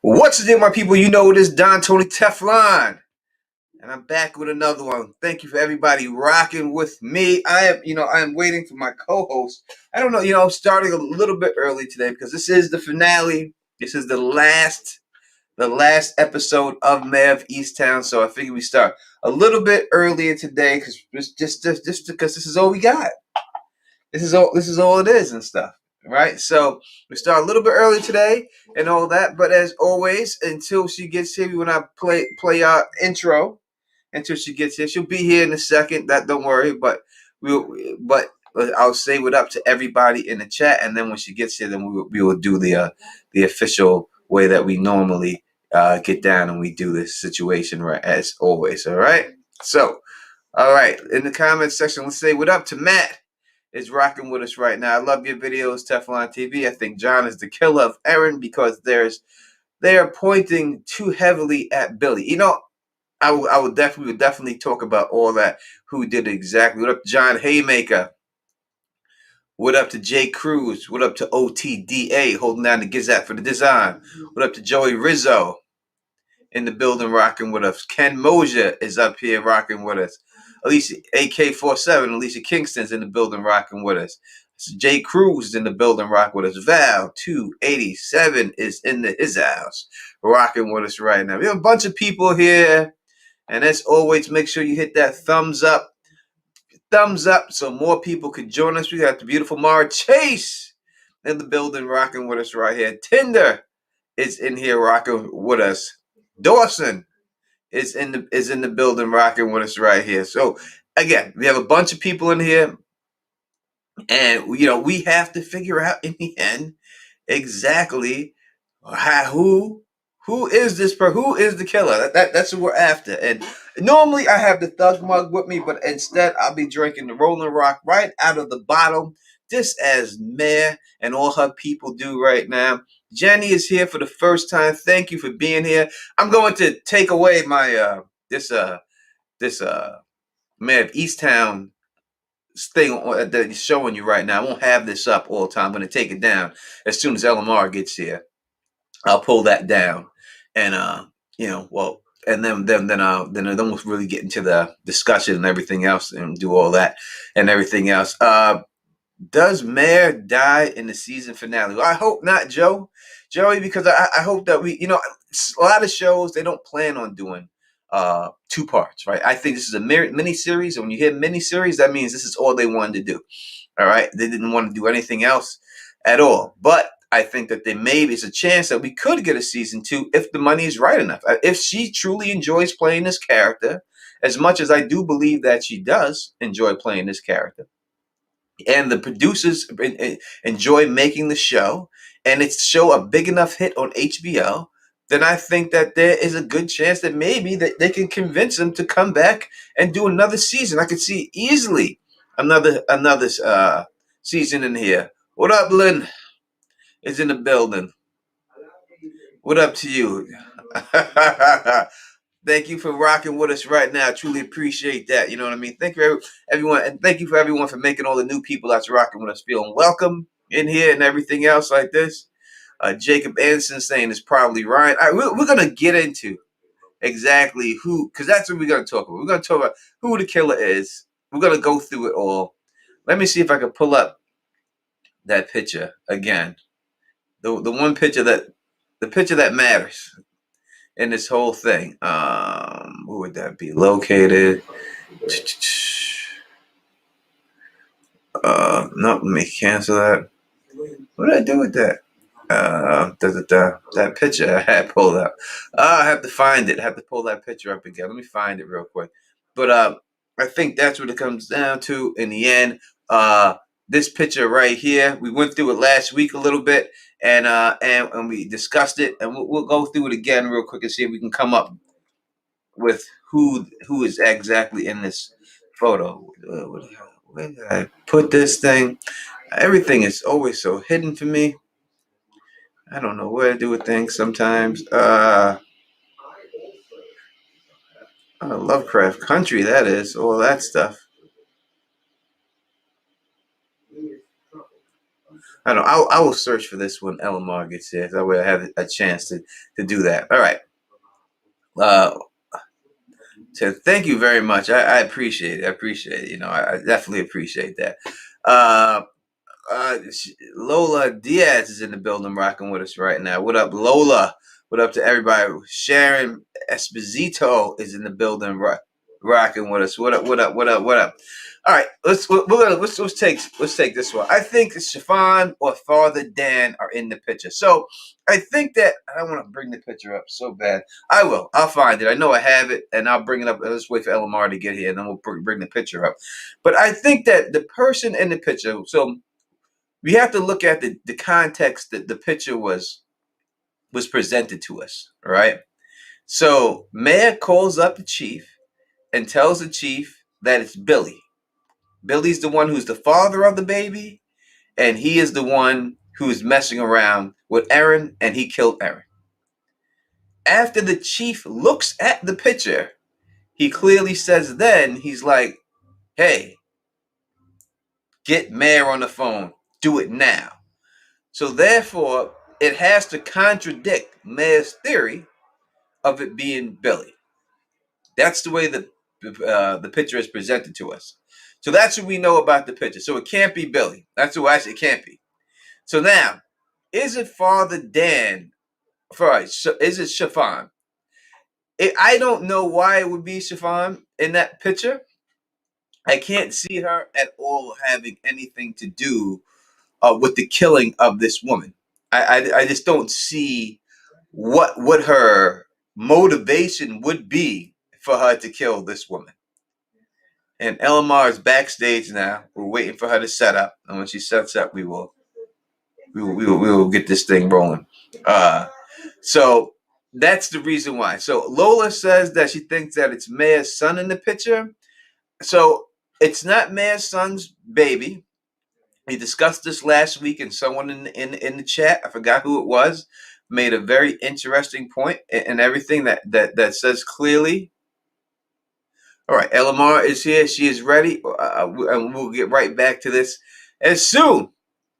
What's the deal, my people? You know it is Don Tony Teflon, and I'm back with another one. Thank you for everybody rocking with me. I am waiting for my co-host. I don't know, I'm starting a little bit early today because this is the finale. This is the last episode of Mare of Easttown, so I figured we start a little bit earlier today because just because this is all we got. This is all it is and stuff, right? So we start a little bit early today and all that, but as always, until she gets here, we will not play our intro until she gets here. She'll be here in a second. That don't worry, but I'll say what up to everybody in the chat, and then when she gets here, then we will do the official way that we normally get down and we do this situation, right, as always. All right. So, all right, in the comments section, let's say what up to Matt. Is rocking with us right now. I love your videos, Teflon TV. I think John is the killer of Aaron because they are pointing too heavily at Billy. I would definitely talk about all that. Who did it exactly? What up to John Haymaker? What up to Jay Cruz? What up to OTDA holding down the Gizat for the design? What up to Joey Rizzo in the building rocking with us? Ken Mosier is up here rocking with us. Alicia AK-47, Alicia Kingston's in the building rocking with us. Jay Cruz is in the building rocking with us. Val 287 is in his house rocking with us right now. We have a bunch of people here, and as always, make sure you hit that thumbs up so more people can join us. We got the beautiful Mara Chase in the building rocking with us right here. Tinder is in here rocking with us. Dawson is in the building rocking with us right here. So again, we have a bunch of people in here, and we have to figure out in the end exactly who is this person, who is the killer. That's what we're after. And normally I have the thug mug with me, but instead I'll be drinking the Rolling Rock right out of the bottle, just as Mare and all her people do right now. Jenny is here for the first time. Thank you for being here. I'm going to take away my this Mare of Easttown thing that is showing you right now. I won't have this up all the time. I'm going to take it down as soon as LMR gets here. I'll pull that down, and and then we'll really get into the discussion and everything else, and do all that and everything else. Does Mare die in the season finale? Well, I hope not, Joey, because I hope that a lot of shows, they don't plan on doing two parts, right? I think this is a mini series, and when you hear mini series, that means this is all they wanted to do. All right, they didn't want to do anything else at all. But I think that there's a chance that we could get a season 2 if the money is right enough. If she truly enjoys playing this character, as much as I do believe that she does enjoy playing this character, and the producers enjoy making the show, and it's show a big enough hit on HBO, then I think that there is a good chance that maybe that they can convince them to come back and do another season. I could see easily another season in here. What up, Lynn? Is in the building. What up to you? Thank you for rocking with us right now. I truly appreciate that. You know what I mean? Thank you, everyone, and thank you for everyone for making all the new people that's rocking with us feeling welcome in here and everything else like this. Jacob Anderson saying it's probably Ryan. All right, we're going to get into exactly who, because that's what we're going to talk about. We're going to talk about who the killer is. We're going to go through it all. Let me see if I can pull up that picture again. The one picture that matters in this whole thing. Where would that be located? No, let me cancel that. What did I do with that? That picture I had pulled up. I have to find it. I have to pull that picture up again. Let me find it real quick. But I think that's what it comes down to in the end. This picture right here, we went through it last week a little bit, and we discussed it, and we'll go through it again real quick and see if we can come up with who is exactly in this photo. Where did I put this thing? Everything is always so hidden for me. I don't know where to do with things sometimes. Lovecraft Country, that is, all that stuff. I don't know. I will search for this when Elamar gets here. That way I have a chance to do that. All right. So thank you very much. I appreciate it. I appreciate it. I definitely appreciate that. Uh, Lola Diaz is in the building rocking with us right now. What up, Lola? What up to everybody? Sharon Esposito is in the building rocking with us. What up, what up, what up, what up? All right, let's take this one. I think Chiffon or Father Dan are in the picture. So I think that I want to bring the picture up so bad. I will. I'll find it. I know I have it, and I'll bring it up. Let's wait for Elamar to get here, and then we'll bring the picture up. But I think that the person in the picture. So we have to look at the context that the picture was presented to us, right? So Mayor calls up the chief and tells the chief that it's Billy. Billy's the one who's the father of the baby, and he is the one who's messing around with Erin, and he killed Erin. After the chief looks at the picture, he clearly says then, he's like, hey, get Mayor on the phone. Do it now. So therefore, it has to contradict Mayor's theory of it being Billy. That's the way the picture is presented to us. So that's what we know about the picture. So it can't be Billy. That's what I say it can't be. So now, is it Father Dan? Is it Chiffon? I don't know why it would be Chiffon in that picture. I can't see her at all having anything to do with the killing of this woman. I just don't see what her motivation would be for her to kill this woman. And Elamar is backstage now. We're waiting for her to set up, and when she sets up, we will get this thing rolling. So that's the reason why. So Lola says that she thinks that it's Mayor's son in the picture. So it's not Mayor's son's baby. We discussed this last week, and someone in the chat, I forgot who it was, made a very interesting point, and everything that says clearly. All right, Elamar is here. She is ready, and we'll get right back to this as soon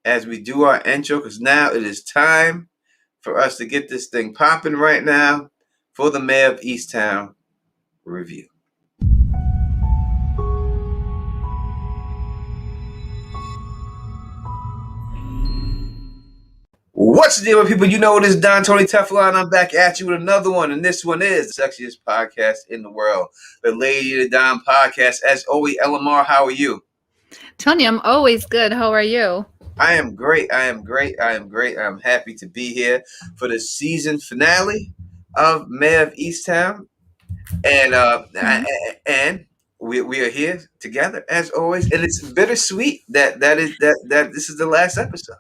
as we do our intro, because now it is time for us to get this thing popping right now for the Mare of Easttown review. What's the deal with people? You know it is Don Tony Teflon. I'm back at you with another one, and this one is the sexiest podcast in the world, the Lady of the Don podcast. As always, Elamar, how are you? Tony, I'm always good. How are you? I am great. I'm happy to be here for the season finale of Mare of Easttown, and we are here together as always, and it's bittersweet that this is the last episode.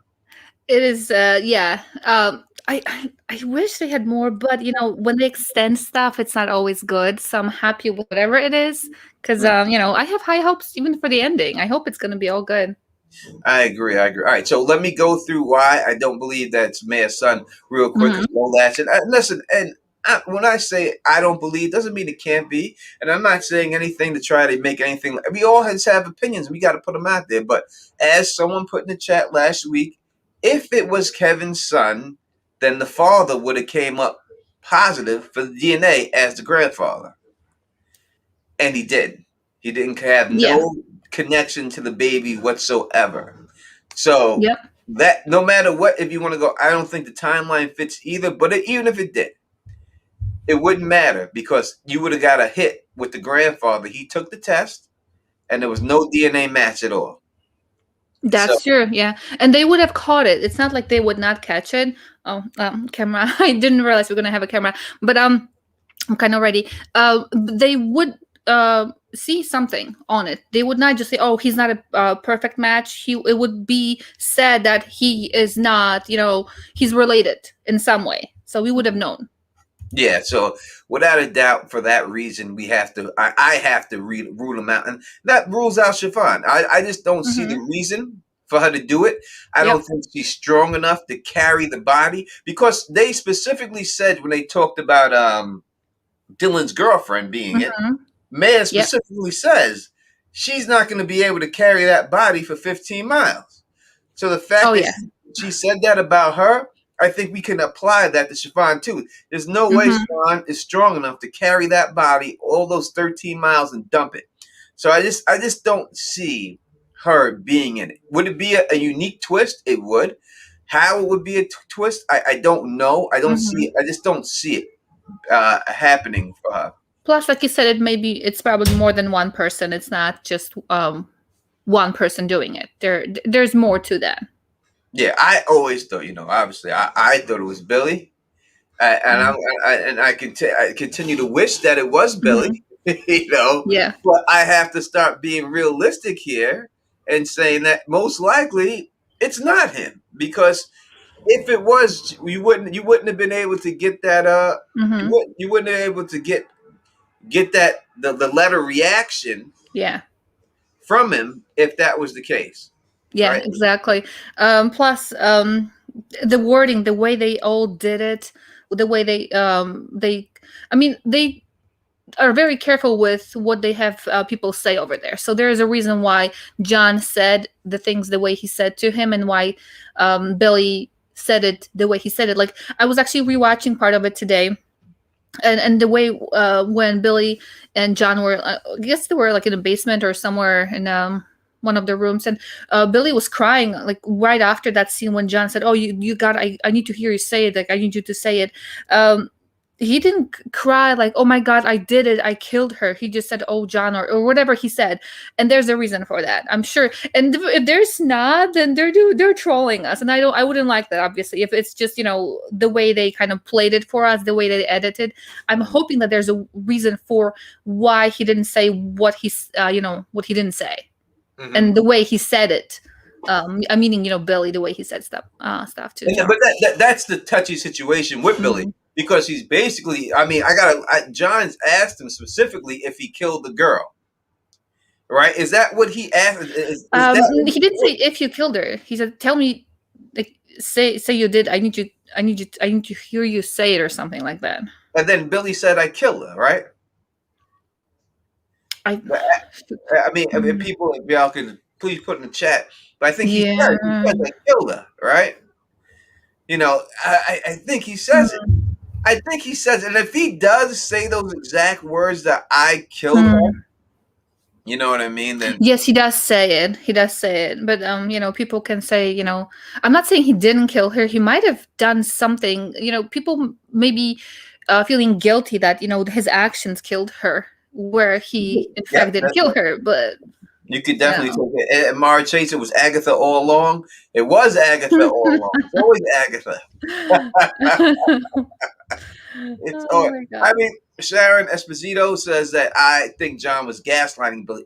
It is, yeah. I wish they had more, but when they extend stuff, it's not always good. So I'm happy with whatever it is, because I have high hopes even for the ending. I hope it's going to be all good. I agree. All right, so let me go through why I don't believe that's Mayor's son real quick. Listen, when I say I don't believe, doesn't mean it can't be. And I'm not saying anything to try to make anything. We all have opinions. We got to put them out there. But as someone put in the chat last week, if it was Kevin's son, then the father would have came up positive for the DNA as the grandfather. And he didn't. He didn't have no connection to the baby whatsoever. So that no matter what, if you want to go, I don't think the timeline fits either. But even if it did, it wouldn't matter because you would have got a hit with the grandfather. He took the test, and there was no DNA match at all. That's true, yeah. And they would have caught it. It's not like they would not catch it. Oh, camera. I didn't realize we are going to have a camera. But I'm kind of ready. They would see something on it. They would not just say, oh, he's not a perfect match. It would be said that he is not, he's related in some way. So we would have known. Yeah, so without a doubt, for that reason, we have to. I have to rule him out, and that rules out Chiffon. I just don't see the reason for her to do it. I don't think she's strong enough to carry the body because they specifically said when they talked about Dylan's girlfriend being it, Mayor specifically says she's not going to be able to carry that body for 15 miles. So the fact she said that about her, I think we can apply that to Siobhan too. There's no way Mm-hmm. Siobhan is strong enough to carry that body all those 13 miles and dump it. So I just don't see her being in it. Would it be a unique twist? It would. How it would be a twist, I don't know. I don't see Mm-hmm. it. I just don't see it happening for her. Plus, like you said, it's probably more than one person. It's not just one person doing it. There's more to that. Yeah, I always thought, obviously, I thought it was Billy, and I continue to wish that it was Billy, Mm-hmm. you know, Yeah. but I have to start being realistic here and saying that most likely it's not him, because if it was, you wouldn't have been able to get that Mm-hmm. you wouldn't have been able to get that the letter reaction Yeah. from him if that was the case, Yeah, right? exactly. Plus, the wording, the way they all did it, the way I mean, they are very careful with what they have people say over there. So there is a reason why John said the things the way he said to him, and why Billy said it the way he said it. Like, I was actually rewatching part of it today, and the way when Billy and John were, I guess they were like in a basement or somewhere in one of the rooms, and Billy was crying like right after that scene when John said, "Oh, you got, I need to hear you say it. Like, I need you to say it." He didn't cry like, "Oh my God, I did it, I killed her." He just said, "Oh, John," or whatever he said, and there's a reason for that, I'm sure. And if there's not, then they're trolling us, and I wouldn't like that, obviously. If it's just the way they kind of played it for us, the way they edited, I'm hoping that there's a reason for why he didn't say what what he didn't say, Mm-hmm. and the way he said it. I'm meaning, Billy, the way he said stuff to John. But that's the touchy situation with Billy, Mhm. because he's basically, I mean, John's asked him specifically if he killed the girl, right? Is that what he asked? Is that what He didn't say if you killed her. He said, "Tell me, like, say you did. I need to hear you say it," or something like that. And then Billy said, "I killed her," right? I If if y'all could please put in the chat. But I think he Yeah. said, "I killed her," right? I think he says it. I think he says it. And if he does say those exact words, that I killed her, you know what I mean? Then Yes, he does say it. He does say it. But people can say, I'm not saying he didn't kill her. He might have done something. People maybe feeling guilty that his actions killed her, where he in fact didn't kill her. But you could definitely take it. And Mara Chase, it was Agatha all along. It was Agatha all along. It's always Agatha. Oh my God. I mean, Sharon Esposito says that I think John was gaslighting Billy.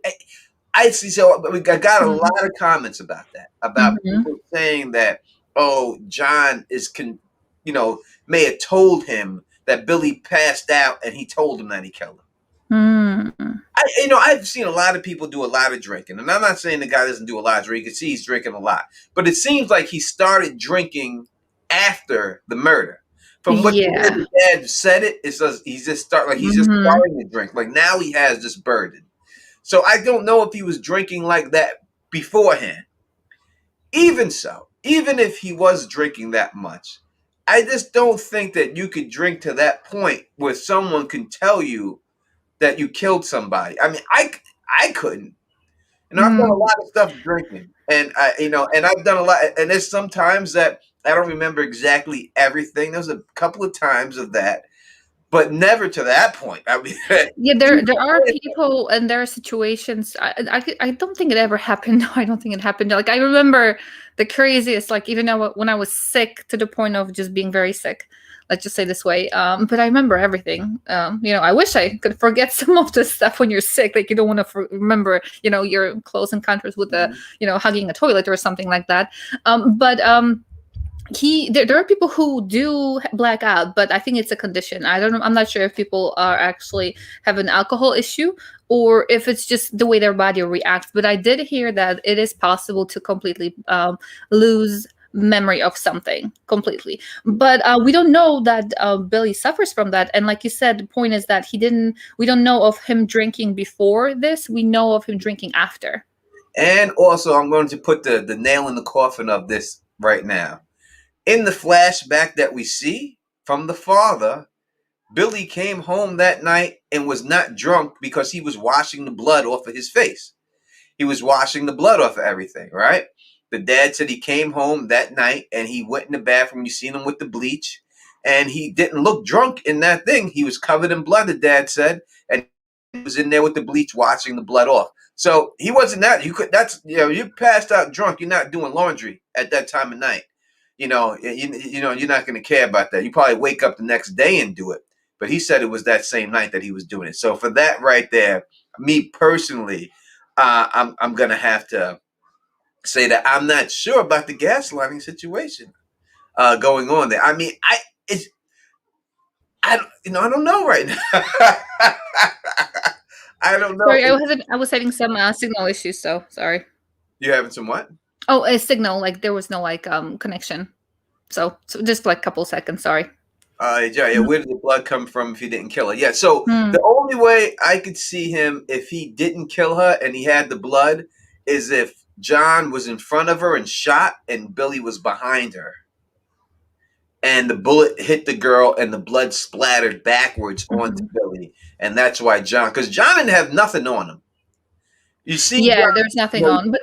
I see. So we got a lot of comments about that, about people saying that, oh, John may have told him that Billy passed out, and he told him that he killed him. I've seen a lot of people do a lot of drinking, and I'm not saying the guy doesn't do a lot of drinking. You can see he's drinking a lot, but it seems like he started drinking after the murder. From what the dad said, it says he's just starting to drink. Like, now he has this burden. So I don't know if he was drinking like that beforehand. Even so, even if he was drinking that much, I just don't think that you could drink to that point where someone can tell you that you killed somebody. I mean, I couldn't. I've done a lot of stuff drinking, and I've done a lot. And there's some times that I don't remember exactly everything. There's a couple of times of that, but never to that point. I mean, yeah, there are people, and there are situations. I don't think it ever happened. No, I don't think it happened. Like, I remember the craziest, like, even when I was sick, to the point of just being very sick. Let's just say this way. But I remember everything. I wish I could forget some of the stuff when you're sick. Like, you don't want to remember, your close encounters with hugging a toilet or something like that. There are people who do black out, but I think it's a condition. I'm not sure if people are actually have an alcohol issue, or if it's just the way their body reacts. But I did hear that it is possible to completely lose memory of something completely. But we don't know that Billy suffers from that. And like you said, the point is that we don't know of him drinking before this. We know of him drinking after. And also, I'm going to put the nail in the coffin of this right now. In the flashback that we see from the father, Billy came home that night and was not drunk because he was washing the blood off of his face. He was washing the blood off of everything, right? The dad said he came home that night and he went in the bathroom. You seen him with the bleach, and he didn't look drunk in that thing. He was covered in blood, the dad said, and he was in there with the bleach washing the blood off. So he wasn't that. You passed out drunk. You're not doing laundry at that time of night. You're not going to care about that. You probably wake up the next day and do it. But he said it was that same night that he was doing it. So for that right there, me personally, I'm gonna have to say that I'm not sure about the gaslighting situation going on there. I mean, I don't know right now. I don't know. Sorry, I was having some signal issues. So sorry. You having some what? Oh, a signal. Like there was no connection. So just like a couple seconds. Sorry. Yeah, where did the blood come from if he didn't kill her? Yeah, so the only way I could see him if he didn't kill her and he had the blood is if John was in front of her and shot and Billy was behind her. And the bullet hit the girl and the blood splattered backwards onto Billy. And that's why because John didn't have nothing on him. You see, yeah, John, there's nothing on, but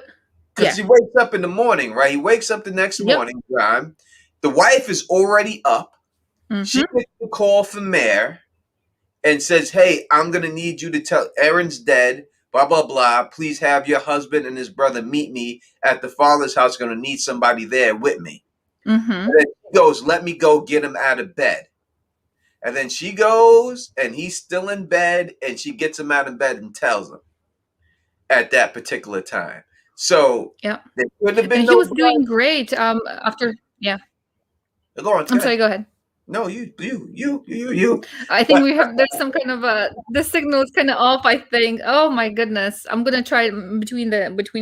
because he wakes up in the morning, right? He wakes up the next morning, John. The wife is already up. She gets the call from Mare and says, hey, I'm going to need you to tell Aaron's dead, blah, blah, blah. Please have your husband and his brother meet me at the father's house. Going to need somebody there with me. And then she goes, let me go get him out of bed. And then she goes and he's still in bed and she gets him out of bed and tells him at that particular time. So yeah, there could have been he was doing great after. Yeah. Go on, I'm sorry, go ahead. No, you. I think there's some kind of the signal is kind of off, I think. Oh my goodness. I'm going to try between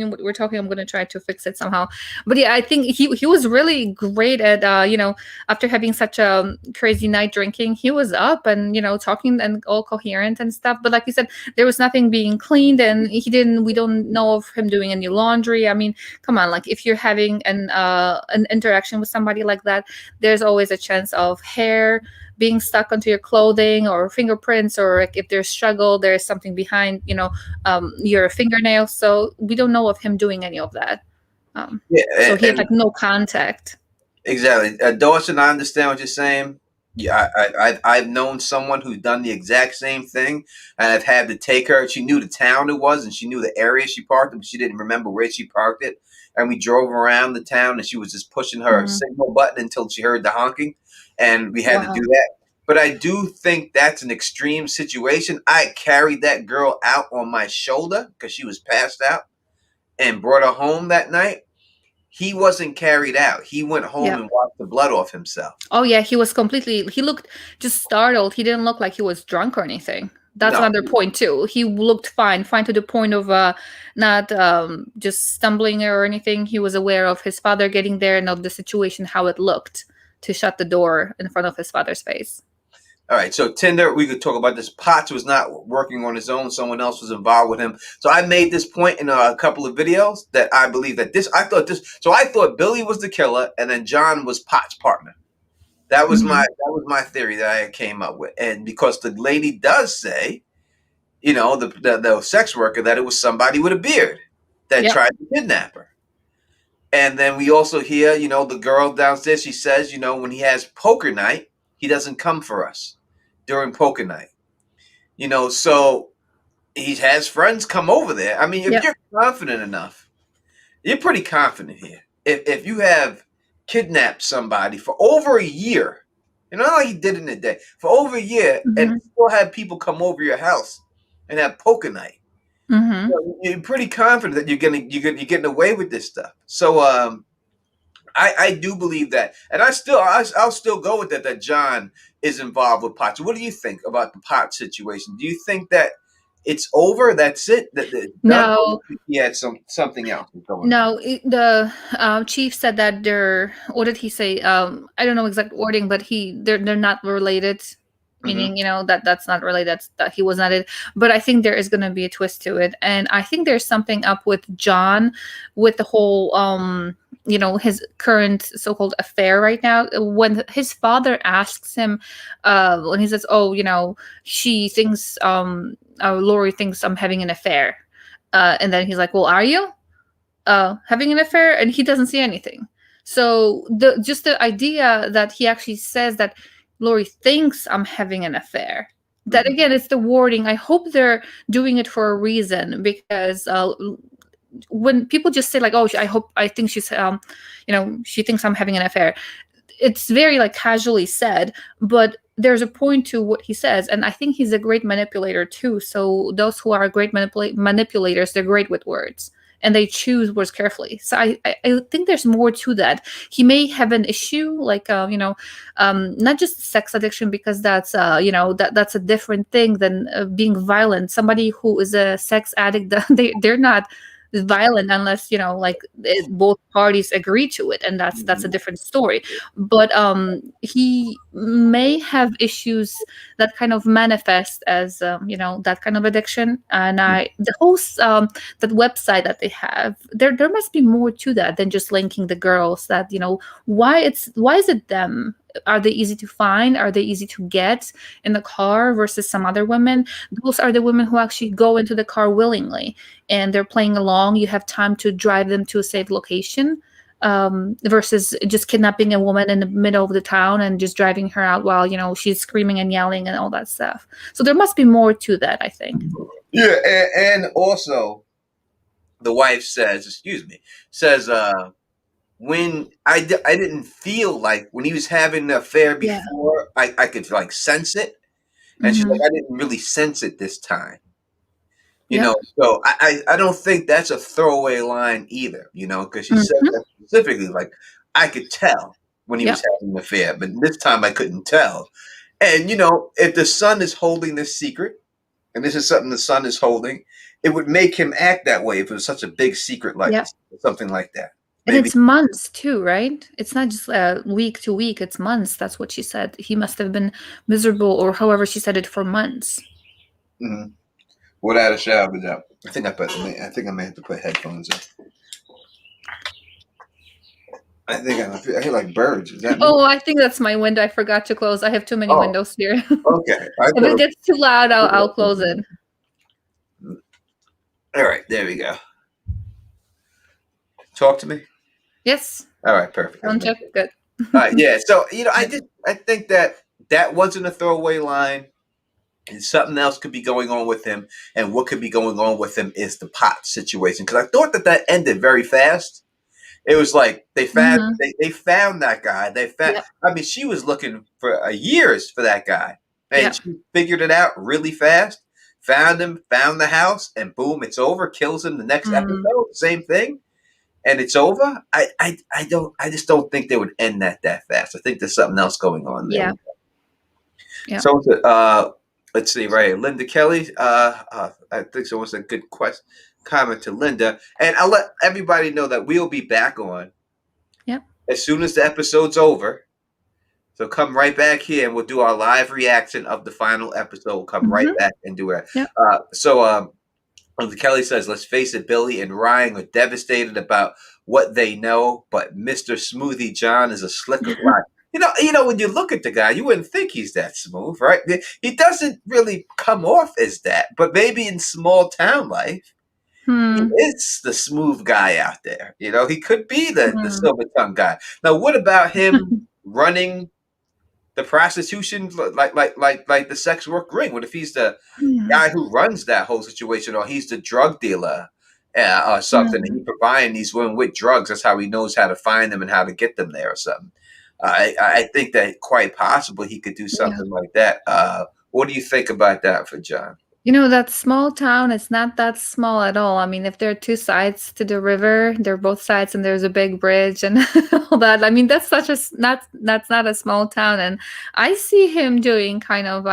what we're talking, I'm going to try to fix it somehow. But yeah, I think he was really great at, after having such a crazy night drinking, he was up and, talking and all coherent and stuff. But like you said, there was nothing being cleaned and we don't know of him doing any laundry. I mean, come on, like if you're having an interaction with somebody like that, there's always a chance of hair being stuck onto your clothing or fingerprints, or if there's struggle, there's something behind, your fingernails. So we don't know of him doing any of that. So he had like no contact. Exactly. Dawson, I understand what you're saying. Yeah, I've known someone who's done the exact same thing, and I've had to take her. She knew the town it was, and she knew the area she parked it, but she didn't remember where she parked it. And we drove around the town, and she was just pushing her signal button until she heard the honking, and we had to do that. But I do think that's an extreme situation. I carried that girl out on my shoulder because she was passed out and brought her home that night. He wasn't carried out. He went home and wiped the blood off himself. Oh, yeah. He looked just startled. He didn't look like he was drunk or anything. That's another point, too. He looked fine to the point of not just stumbling or anything. He was aware of his father getting there and of the situation, how it looked to shut the door in front of his father's face. All right, so Tinder, we could talk about this. Potts was not working on his own. Someone else was involved with him. So I made this point in a couple of videos that I believe that I thought Billy was the killer and then John was Potts' partner. That was my theory that I came up with. And because the lady does say, the sex worker, that it was somebody with a beard that tried to kidnap her. And then we also hear, the girl downstairs, she says, when he has poker night, he doesn't come for us during poker night. So he has friends come over there. I mean, if you're confident enough, you're pretty confident here. If you have kidnapped somebody for over a year, not like he did in a day, for over a year, and still have people come over your house and have poker night, you're pretty confident that you're getting away with this stuff. So I do believe that, and I'll still go with that John is involved with Potts. What do you think about the Potts situation? Do you think that it's over? That's it? No. He had something else going on. No, the chief said that what did he say? I don't know exact wording, but they're not related. Meaning, that's not really, that he was not it. But I think there is going to be a twist to it. And I think there's something up with John with the whole his current so-called affair right now. When his father asks him, when he says, "Oh, she thinks Lori thinks I'm having an affair," and then he's like, "Well, are you having an affair?" And he doesn't see anything. So the idea that he actually says that Lori thinks I'm having an affair. That Mhm. again, it's the wording. I hope they're doing it for a reason, because when people just say like, "Oh, I think she's she thinks I'm having an affair," it's very like casually said, but there's a point to what he says, and I think he's a great manipulator too. So those who are great manipulators, they're great with words, and they choose words carefully. So I think there's more to that. He may have an issue, like not just sex addiction, because that's that's a different thing than being violent. Somebody who is a sex addict, they're not violent unless both parties agree to it, and that's a different story. But he may have issues that kind of manifest as that kind of addiction. And the whole that website that they have, there must be more to that than just linking the girls. That why is it them? Are they easy to find? Are they easy to get in the car versus some other women? Those are the women who actually go into the car willingly, and they're playing along. You have time to drive them to a safe location, versus just kidnapping a woman in the middle of the town and just driving her out while she's screaming and yelling and all that stuff. So there must be more to that, I think. Yeah, and also the wife says when I didn't feel like when he was having the affair before, I could like sense it, and she's like, I didn't really sense it this time. So I don't think that's a throwaway line either, because she said that specifically, like, I could tell when he was having an affair, but this time I couldn't tell. And, if the son is holding this secret, and this is something the son is holding, it would make him act that way if it was such a big secret like this, something like that. And Maybe. it's months too, right? It's not just week to week, it's months. That's what she said. He must have been miserable, or however she said it, for months. Mm-hmm. Without a shadow of a doubt. I think I may have to put headphones in. I hear like birds. Is that me? Oh, I think that's my window. I forgot to close. I have too many windows here. Okay. If it gets too loud, I'll close it. All right, there we go. Talk to me. Yes. All right, perfect. Sound check. Good. All right, yeah. So I think that wasn't a throwaway line, and something else could be going on with him. And what could be going on with him is the pot situation, because I thought that ended very fast. It was like they found they found that guy. They found. I mean, she was looking for years for that guy, and she figured it out really fast. Found him, found the house, and boom, it's over. Kills him the next episode. Same thing, and it's over. I just don't think they would end that fast. I think there's something else going on there. Yeah. So let's see, right? Linda Kelly. I think so. Was a good comment to Linda, and I'll let everybody know that we'll be back on. Yep. As soon as the episode's over. So come right back here, and we'll do our live reaction of the final episode. We'll come right back and do it. Yep. Linda Kelly says, "Let's face it, Billy and Ryan are devastated about what they know, but Mr. Smoothie John is a slicker line." When you look at the guy, you wouldn't think he's that smooth, right? He doesn't really come off as that, but maybe in small town life, he is the smooth guy out there. He could be the silver tongue guy. Now, what about him running the prostitution, like the sex work ring? What if he's the guy who runs that whole situation, or he's the drug dealer or something, and he's providing these women with drugs? That's how he knows how to find them and how to get them there or something. I think that quite possibly he could do something like that. What do you think about that for John? That small town is not that small at all. I mean, if there are two sides to the river, they're both sides, and there's a big bridge and all that. I mean, that's that's not a small town. And I see him doing kind of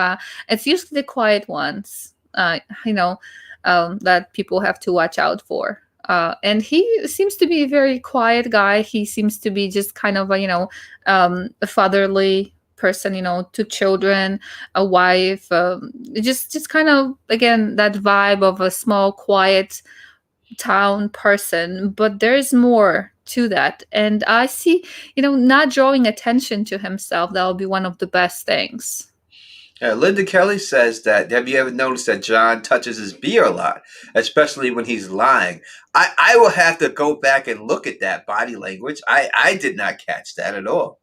it's usually the quiet ones, that people have to watch out for. And he seems to be a very quiet guy. He seems to be just kind of a fatherly person, to children, a wife, just kind of, again, that vibe of a small, quiet town person. But there's more to that. And I see, not drawing attention to himself, that will be one of the best things. Linda Kelly says that, have you ever noticed that John touches his beer a lot, especially when he's lying? I will have to go back and look at that body language. I did not catch that at all.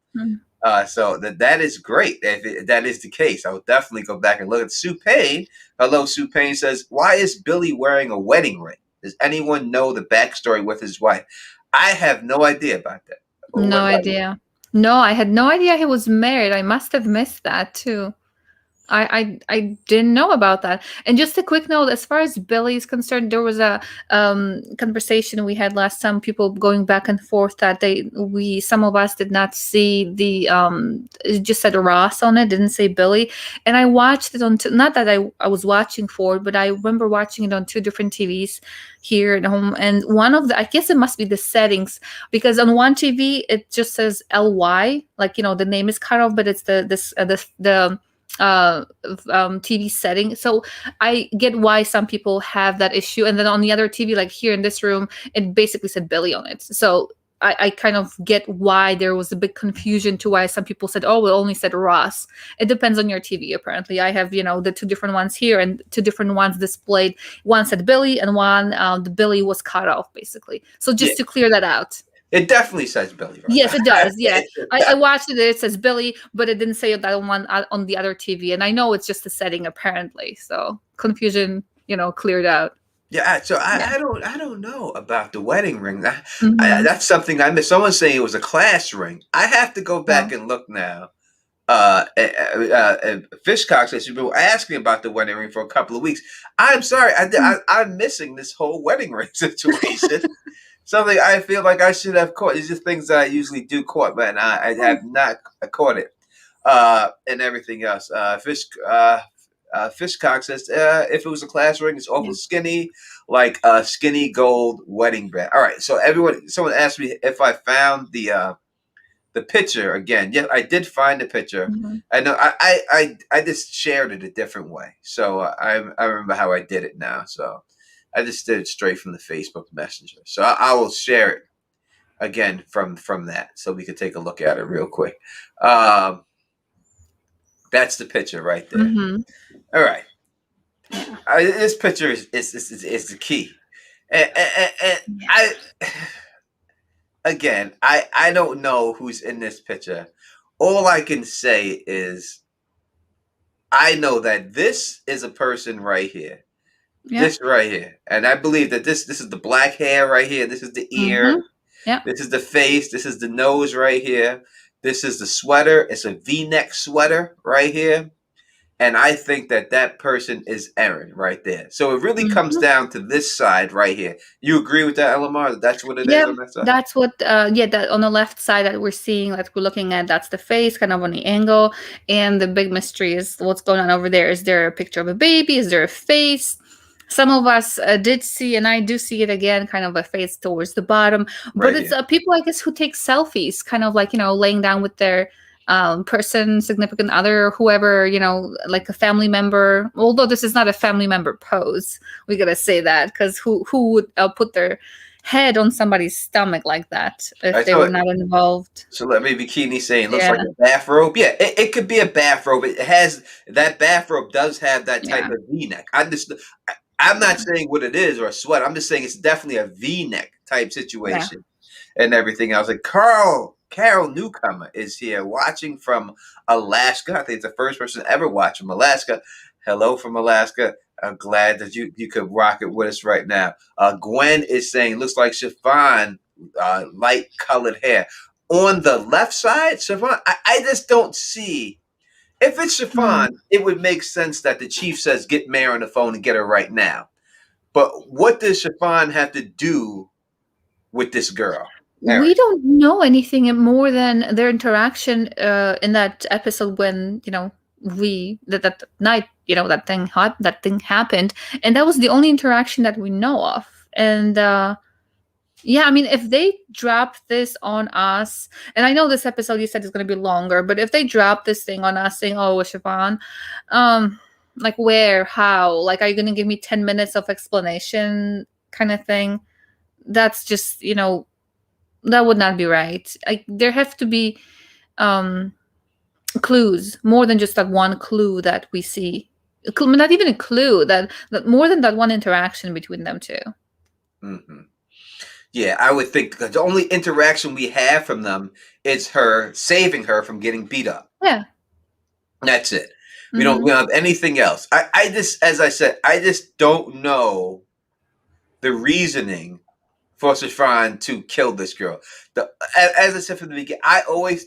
So that is great. If that is the case, I will definitely go back and look at Sue Payne. Hello, Sue Payne says, why is Billy wearing a wedding ring? Does anyone know the backstory with his wife? I have no idea about that. No idea. No, I had no idea he was married. I must have missed that too. I didn't know about that. And just a quick note, as far as Billy is concerned, there was a conversation we had last time, people going back and forth that some of us did not see the it just said Ross on it, didn't say Billy. And I watched it on not that I was watching for it, but I remember watching it on 2 different TVs here at home. And one of the, I guess it must be the settings, because on one TV it just says LY, like the name is cut off, but it's the TV setting. So I get why some people have that issue. And then on the other TV, like here in this room, it basically said Billy on it. So I kind of get why there was a big confusion to why some people said, oh, it only said Ross. It depends on your TV, apparently. I have, the 2 different ones here and 2 different ones displayed. One said Billy and one, the Billy was cut off, basically. So just to clear that out. It definitely says Billy. Right? Yes, it does. Yeah, I watched it. It says Billy, but it didn't say that one on the other TV. And I know it's just a setting, apparently. So confusion, cleared out. Yeah. So I don't know about the wedding ring. That's something I missed. Someone's saying it was a class ring. I have to go back and look now. Fishcock says you've been asking about the wedding ring for a couple of weeks. I'm sorry. I'm missing this whole wedding ring situation. Something I feel like I should have caught. These are things that I usually do caught, but I have not caught it. And everything else. Fishcock says, if it was a class ring, it's awful skinny, like a skinny gold wedding band. All right. So someone asked me if I found the picture again. Yeah, I did find the picture. Mm-hmm. I know I just shared it a different way. So I remember how I did it now. So I just did it straight from the Facebook Messenger. So I will share it again from that, so we could take a look at it real quick. That's the picture right there. Mm-hmm. All right. This picture is the key. And I don't know who's in this picture. All I can say is I know that this is a person right here. Yep. This right here. And I believe that this is the black hair right here. This is the ear. Mm-hmm. Yep. This is the face. This is the nose right here. This is the sweater. It's a V-neck sweater right here. And I think that person is Erin right there. So it really comes down to this side right here. You agree with that, Elamar? That's what it is on that side? That's what, that on the left side that we're seeing, that we're looking at, that's the face, kind of on the angle. And the big mystery is what's going on over there. Is there a picture of a baby? Is there a face? Some of us did see, and I do see it again, kind of a face towards the bottom. But it's people, I guess, who take selfies, kind of like, laying down with their person, significant other, whoever, like a family member. Although this is not a family member pose. We got to say that, because who would put their head on somebody's stomach like that if they were not involved? So let me Bikini saying looks like a bathrobe. Yeah, it could be a bathrobe. It has, that bathrobe does have that type of V-neck. I'm not saying what it is or a sweater. I'm just saying it's definitely a V-neck type situation and everything else. Like Carol Newcomer is here watching from Alaska. I think it's the first person to ever watch from Alaska. Hello from Alaska. I'm glad that you could rock it with us right now. Gwen is saying looks like chiffon, light colored hair. On the left side, chiffon, I just don't see. If it's chiffon, it would make sense that the chief says, get Mare on the phone and get her right now. But what does chiffon have to do with this girl? Erin? We don't know anything more than their interaction in that episode when, that night, that thing happened. And that was the only interaction that we know of. And if they drop this on us, and I know this episode you said is going to be longer, but if they drop this thing on us saying, oh, chiffon, like where, how, like, are you going to give me 10 minutes of explanation kind of thing? That's just, that would not be right. Like there have to be um clues, more than just that one clue that we see. Not even a clue, that more than that one interaction between them two. Mm-hmm. Yeah, I would think because the only interaction we have from them is her saving her from getting beat up. Yeah. That's it. We Mm-hmm. don't have anything else. I just, as I said, I just don't know the reasoning for Safran to kill this girl. As I said from the beginning, I always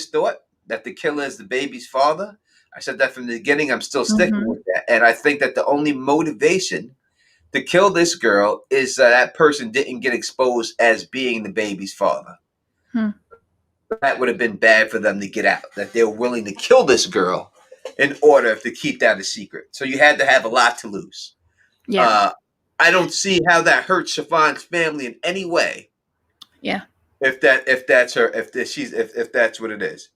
thought that the killer is the baby's father. I said that from the beginning. I'm still sticking Mm-hmm. with that, and I think that the only motivation to kill this girl is that person didn't get exposed as being the baby's father. Hmm. That would have been bad for them to get out. That they were willing to kill this girl in order to keep that a secret. So you had to have a lot to lose. Yeah. I don't see how that hurts Siobhan's family in any way. Yeah. If that's her, if that's what it is.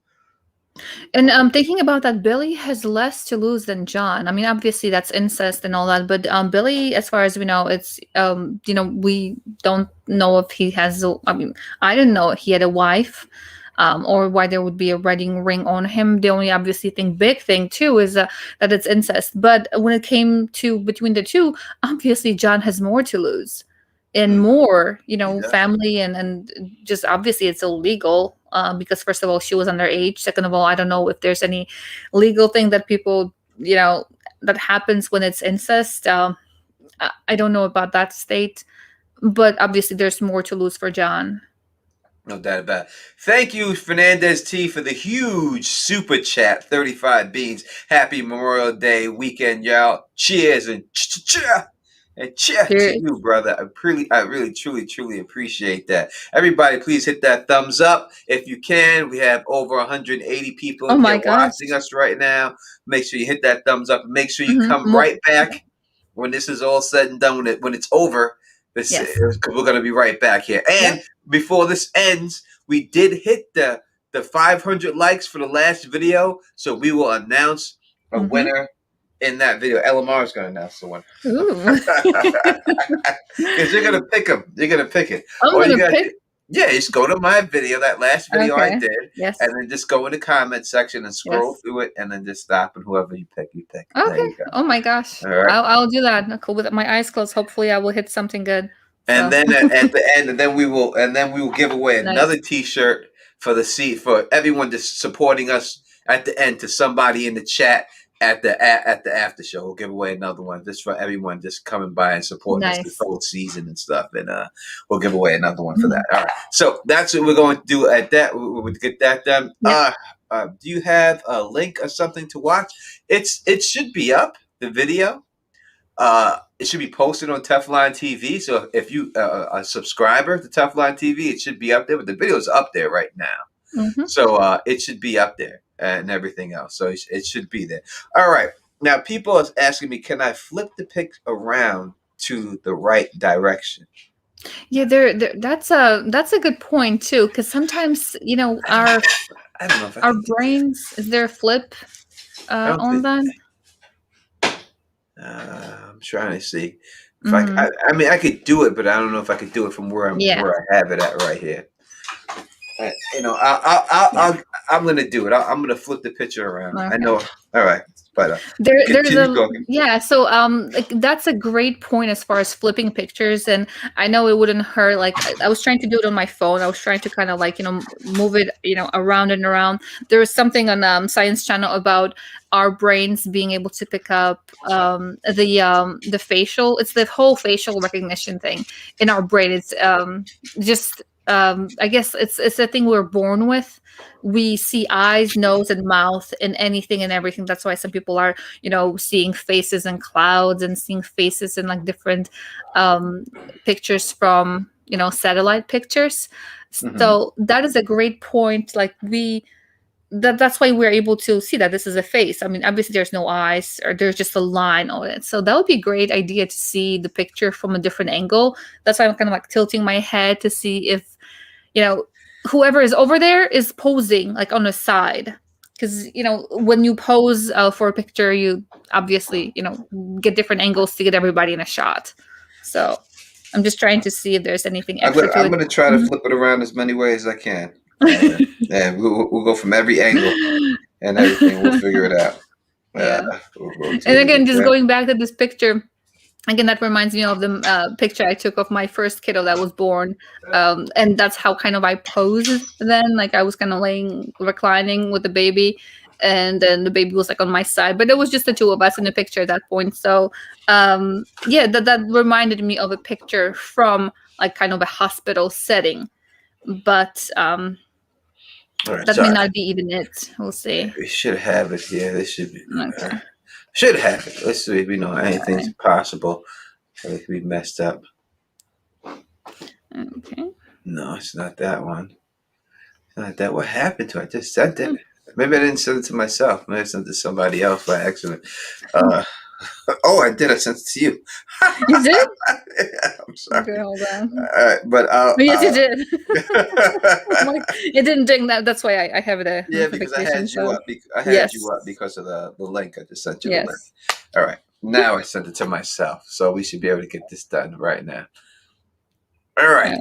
And thinking about that, Billy has less to lose than John. I mean, obviously that's incest and all that, but Billy, as far as we know, it's we don't know if he has. I mean, I didn't know he had a wife, or why there would be a wedding ring on him. The only obviously big thing too, is that it's incest. But when it came to between the two, obviously John has more to lose. And more, family and just obviously it's illegal, because first of all, she was underage. Second of all, I don't know if there's any legal thing that people, that happens when it's incest. I don't know about that state, but obviously there's more to lose for John. No doubt about it. Thank you, Fernandez T, for the huge super chat. 35 beans. Happy Memorial Day weekend, y'all. Cheers and cheer. And cheer to Here, you, brother. I really, truly, truly appreciate that. Everybody, please hit that thumbs up if you can. We have over 180 people oh in my here gosh. watching us right now. Make sure you hit that thumbs up. And make sure you Hmm. come right back when this is all said and done. When it's over, this Yes. we're gonna be right back here. And Yep. before this ends, we did hit the 500 likes for the last video, so we will announce a Hmm. winner in that video. LMR is going to announce the winner. Ooh. Because you're going to pick them. You're going to pick it. I'm All you gonna got pick. yeah, just go to my video, that last video I Okay. did, Yes. and then just go in the comment section and scroll Yes. through it, and then just stop, and whoever you pick, you pick. There Okay. you go. Oh my gosh. All right. I'll do that. Cool. With my eyes closed, hopefully I will hit something good. And So. then at the end, and then we will give away Nice. another T-shirt for everyone just supporting us at the end, to somebody in the chat at the after show. We'll give away another one just for everyone just coming by and supporting us this Nice. whole season and stuff. And we'll give away another one for that. All right. So that's what we're going to do at that. We'll get that done. Yep. Do you have a link or something to watch? It should be up, the video. It should be posted on Teflon TV. So if you a subscriber to Teflon TV, it should be up there. But the video is up there right now, so it should be up there and everything else. So it should be there. All right. Now people are asking me, can I flip the pic around to the right direction? Yeah, that's a good point too, because sometimes our I don't know if our brains, is there a flip on that? I'm trying to see if I mean I could do it, but I don't know if I could do it from where I have it at right here. I'm gonna do it. I'm gonna flip the picture around. Okay. I know. All right, but there's so like that's a great point as far as flipping pictures, and I know it wouldn't hurt. Like I was trying to do it on my phone. I was trying to kind of like move it around and around. There was something on Science Channel about our brains being able to pick up the facial. It's the whole facial recognition thing in our brain. It's just. I guess it's a thing we're born with. We see eyes, nose, and mouth in anything and everything. That's why some people are, seeing faces in clouds and seeing faces in like different pictures from, satellite pictures. Mm-hmm. So that is a great point. Like that's why we're able to see that this is a face. I mean, obviously there's no eyes, or there's just a line on it. So that would be a great idea to see the picture from a different angle. That's why I'm kind of like tilting my head to see if, whoever is over there is posing like on the side. Because, when you pose for a picture, you obviously, get different angles to get everybody in a shot. So. I'm just trying to see if there's anything I'm extra gonna to I'm it. gonna try to flip it around as many ways as I can. And we'll go from every angle and everything. We'll figure it out. Yeah. We'll And rotate again, it just again. going back to this picture, again, that reminds me of the picture I took of my first kiddo that was born. And that's how kind of I posed then. Like I was kind of reclining with the baby, and then the baby was like on my side. But it was just the two of us in the picture at that point. So yeah, that reminded me of a picture from like kind of a hospital setting. But All right, that so may not be even it. We'll see. we should have it here. This should be. Okay. Should have it. Let's see. We know anything's Right. possible. It could be messed up. Okay. No, it's not that one. It's not that. What happened to it? I just sent it. Maybe I didn't send it to myself. Maybe I sent it to somebody else by accident. Oh, I did. I sent it to you. You did? Yeah, I'm sorry. Okay, hold on. But Oh, yes, you did. It didn't ding that. That's why I have the yeah, because I had notification. you up. I had Yes. you up because of the link. I just sent you the Yes. link. All right. Now I sent it to myself, so we should be able to get this done right now. All right.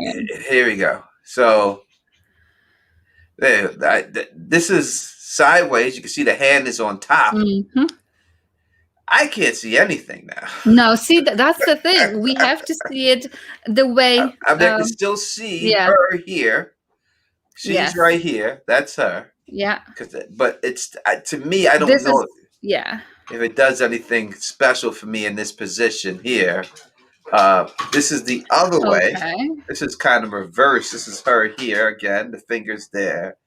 Here we go. So this is sideways. You can see the hand is on top. Mm-hmm. I can't see anything now. No, see, that's the thing. We have to see it the way. I can still see her here. She's right here. That's her. Yeah. But it's to me, I don't know. If it does anything special for me in this position here. This is the other way. This is kind of reverse. This is her here again. The finger's there.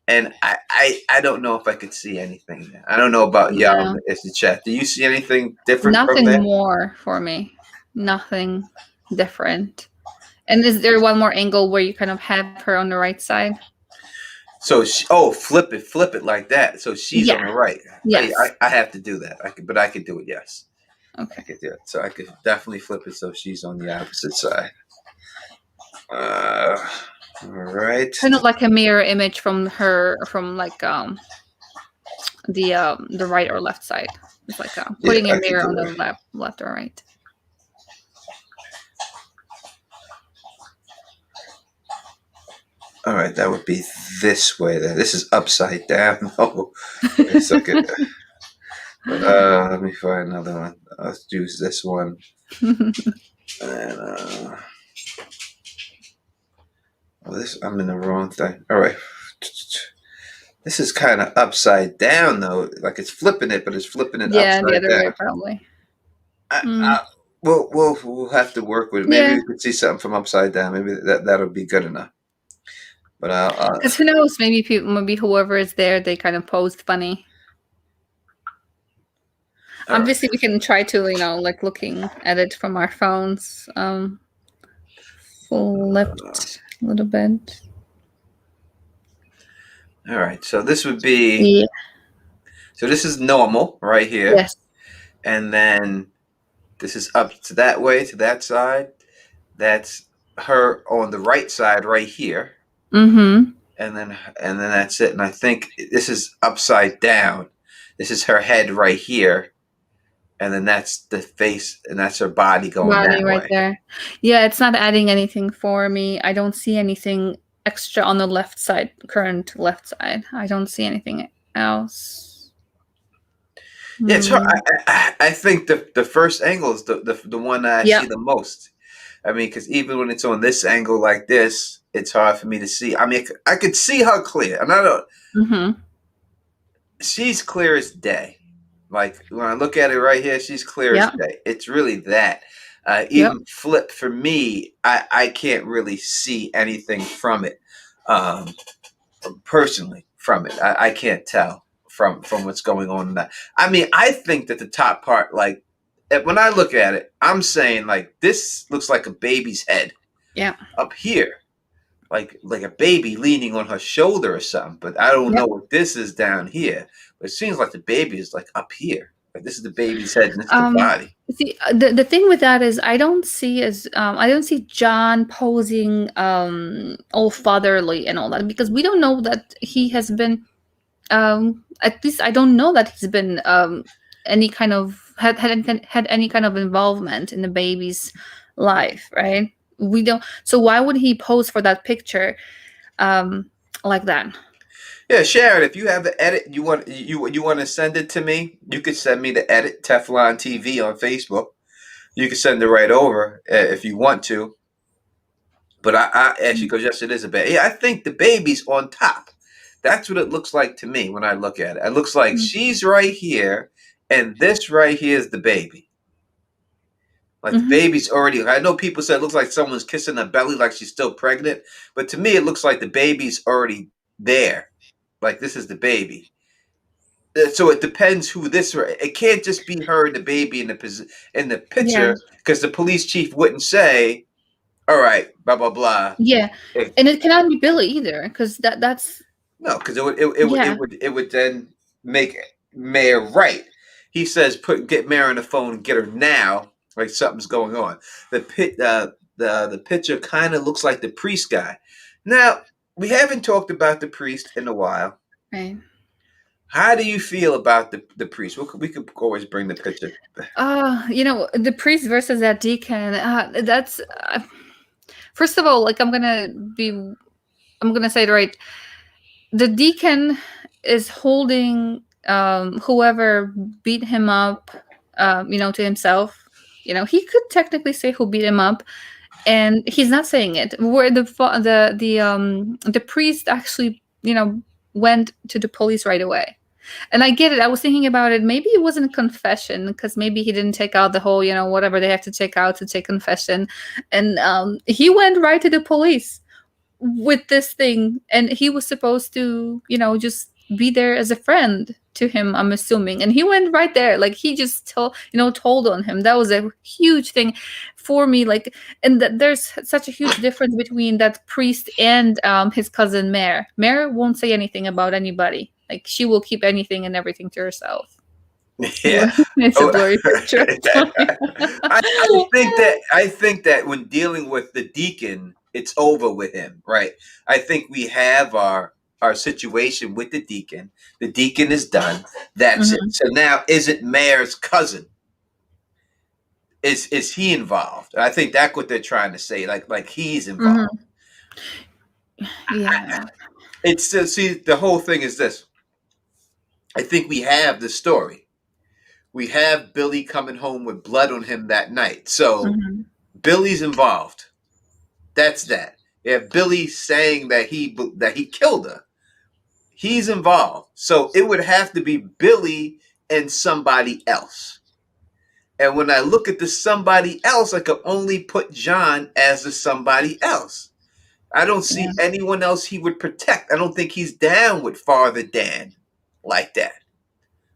And I don't know if I could see anything there. I don't know about y'all. It's the chat. Do you see anything different? Nothing more for me. Nothing different. And is there one more angle where you kind of have her on the right side? So flip it like that. So she's on the right. Yes. I have to do that. But I could do it. Yes. Okay. I could do it. So I could definitely flip it so she's on the opposite side. All right. Kind of like a mirror image from her, from like the right or left side. It's like putting a mirror on the left or right. All right, that would be this way. Then this is upside down. Oh, it's okay. Let me find another one. Let's use this one. And I'm in the wrong thing. All right. This is kind of upside down though. Like it's flipping it, but it's flipping it upside down. Yeah, the other way probably. We'll have to work with it. Maybe we could see something from upside down. Maybe that'll be good enough. But because who knows? Maybe whoever is there, they kind of posed funny. Obviously, we can try to, like looking at it from our phones, flipped a little bit. All right, so this would be. Yeah. So this is normal right here. Yes. And then this is up to that way, to that side. That's her on the right side right here. Mm-hmm. And then that's it. And I think this is upside down. This is her head right here. And then that's the face, and that's her body going that right way. There. Yeah, it's not adding anything for me. I don't see anything extra on the left side, current left side. I don't see anything else. Yeah, it's hard. I think the first angle is the one that I see the most. I mean, because even when it's on this angle like this, it's hard for me to see. I mean, I could see her clear. And I don't. Mm-hmm. She's clear as day. Like when I look at it right here, she's clear as day. It's really that. Even flip for me, I can't really see anything from it. Personally, from it, I can't tell from what's going on in that. I mean, I think that the top part, like when I look at it, I'm saying like this looks like a baby's head. Yeah. Up here, like a baby leaning on her shoulder or something. But I don't know what this is down here. But it seems like the baby is like up here. Like this is the baby's head and this is the body. See, the thing with that is I don't see John posing all fatherly and all that, because we don't know that he has been at least I don't know that he's been any kind of had any kind of involvement in the baby's life, right? We don't. So why would he pose for that picture, um, like that? Yeah, Sharon, if you have the edit, you want to send it to me, you could send me the edit Teflon TV on Facebook. You can send it right over if you want to. But I actually, because yes, it is a baby. Yeah, I think the baby's on top. That's what it looks like to me when I look at it. It looks like she's right here, and this right here is the baby. Like the Mm-hmm. baby's already. I know people say it looks like someone's kissing her belly, like she's still pregnant. But to me, it looks like the baby's already there. Like this is the baby. So it depends who this. It can't just be her and the baby in the Yeah. picture because the police chief wouldn't say, "All right, blah blah blah." Yeah, If and it cannot be Billy either, because that's no, because yeah, it would then make Mayor right. He says, get Mayor on the phone and get her now. Like something's going on. The picture kind of looks like the priest guy. Now we haven't talked about the priest in a while. right. How do you feel about the priest? We could always bring the picture. The priest versus that deacon. That's first of all, like I'm gonna say it right. The deacon is holding whoever beat him up, to himself. He could technically say who beat him up, and he's not saying it. Where the priest actually, went to the police right away. And I get it. I was thinking about it. Maybe it wasn't a confession, because maybe he didn't take out the whole, whatever they have to take out to take confession. And he went right to the police with this thing. And he was supposed to, just be there as a friend to him, I'm assuming. And he went right there. Like, he just told on him. That was a huge thing for me. Like, and there's such a huge difference between that priest and his cousin Mare. Mare won't say anything about anybody. Like, she will keep anything and everything to herself. Yeah. It's a Oh, blurry picture. I think that when dealing with the deacon, it's over with him, right? I think we have our situation with the deacon. The deacon is done. That's it. Mhm. So now, is it Mayor's cousin? Is he involved? I think that's what they're trying to say. Like he's involved. Mhm. Yeah. It's see, the whole thing is this. I think we have the story. We have Billy coming home with blood on him that night. So Mhm. Billy's involved. That's that. You have Billy saying that he killed her. He's involved. So it would have to be Billy and somebody else. And when I look at the somebody else, I could only put John as the somebody else. I don't see Yeah. anyone else he would protect. I don't think he's down with Father Dan like that.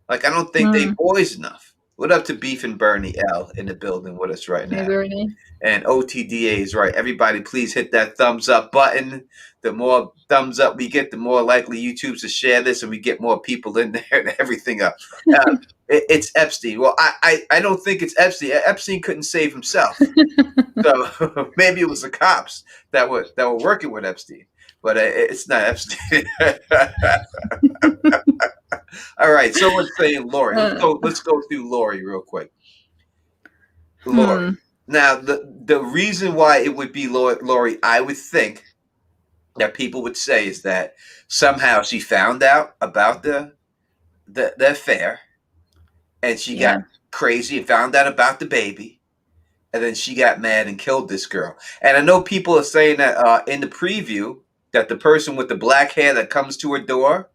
Like, I don't think they Mm. boys enough. What up to Beef and Bernie L in the building with us right Hey, now? Bernie. And OTDA is right. Everybody, please hit that thumbs up button. The more thumbs up we get, the more likely YouTube's to share this, and we get more people in there and everything up. It's Epstein. Well, I don't think it's Epstein. Epstein couldn't save himself, so maybe it was the cops that were working with Epstein, but it's not Epstein. All right, someone's saying Lori. Let's go through Lori real quick. Hmm. Lori. Now, the reason why it would be Lori, I would think that people would say is that somehow she found out about the affair, and she got Yeah. crazy and found out about the baby, and then she got mad and killed this girl. And I know people are saying that in the preview that the person with the black hair that comes to her door,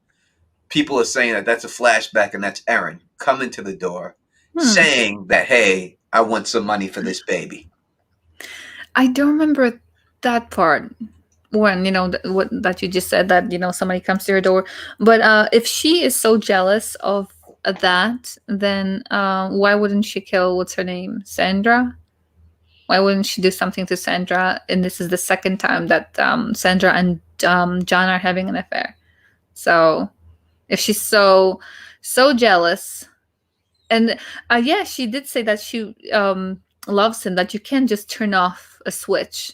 people are saying that that's a flashback and that's Erin coming to the door Hmm. saying that, hey, I want some money for this baby. I don't remember that part when what that you just said, that somebody comes to your door. But if she is so jealous of that, then why wouldn't she kill, what's her name, Sandra? Why wouldn't she do something to Sandra? And this is the second time that Sandra and John are having an affair. So if she's so jealous, and yeah, she did say that she loves him, that you can't just turn off a switch.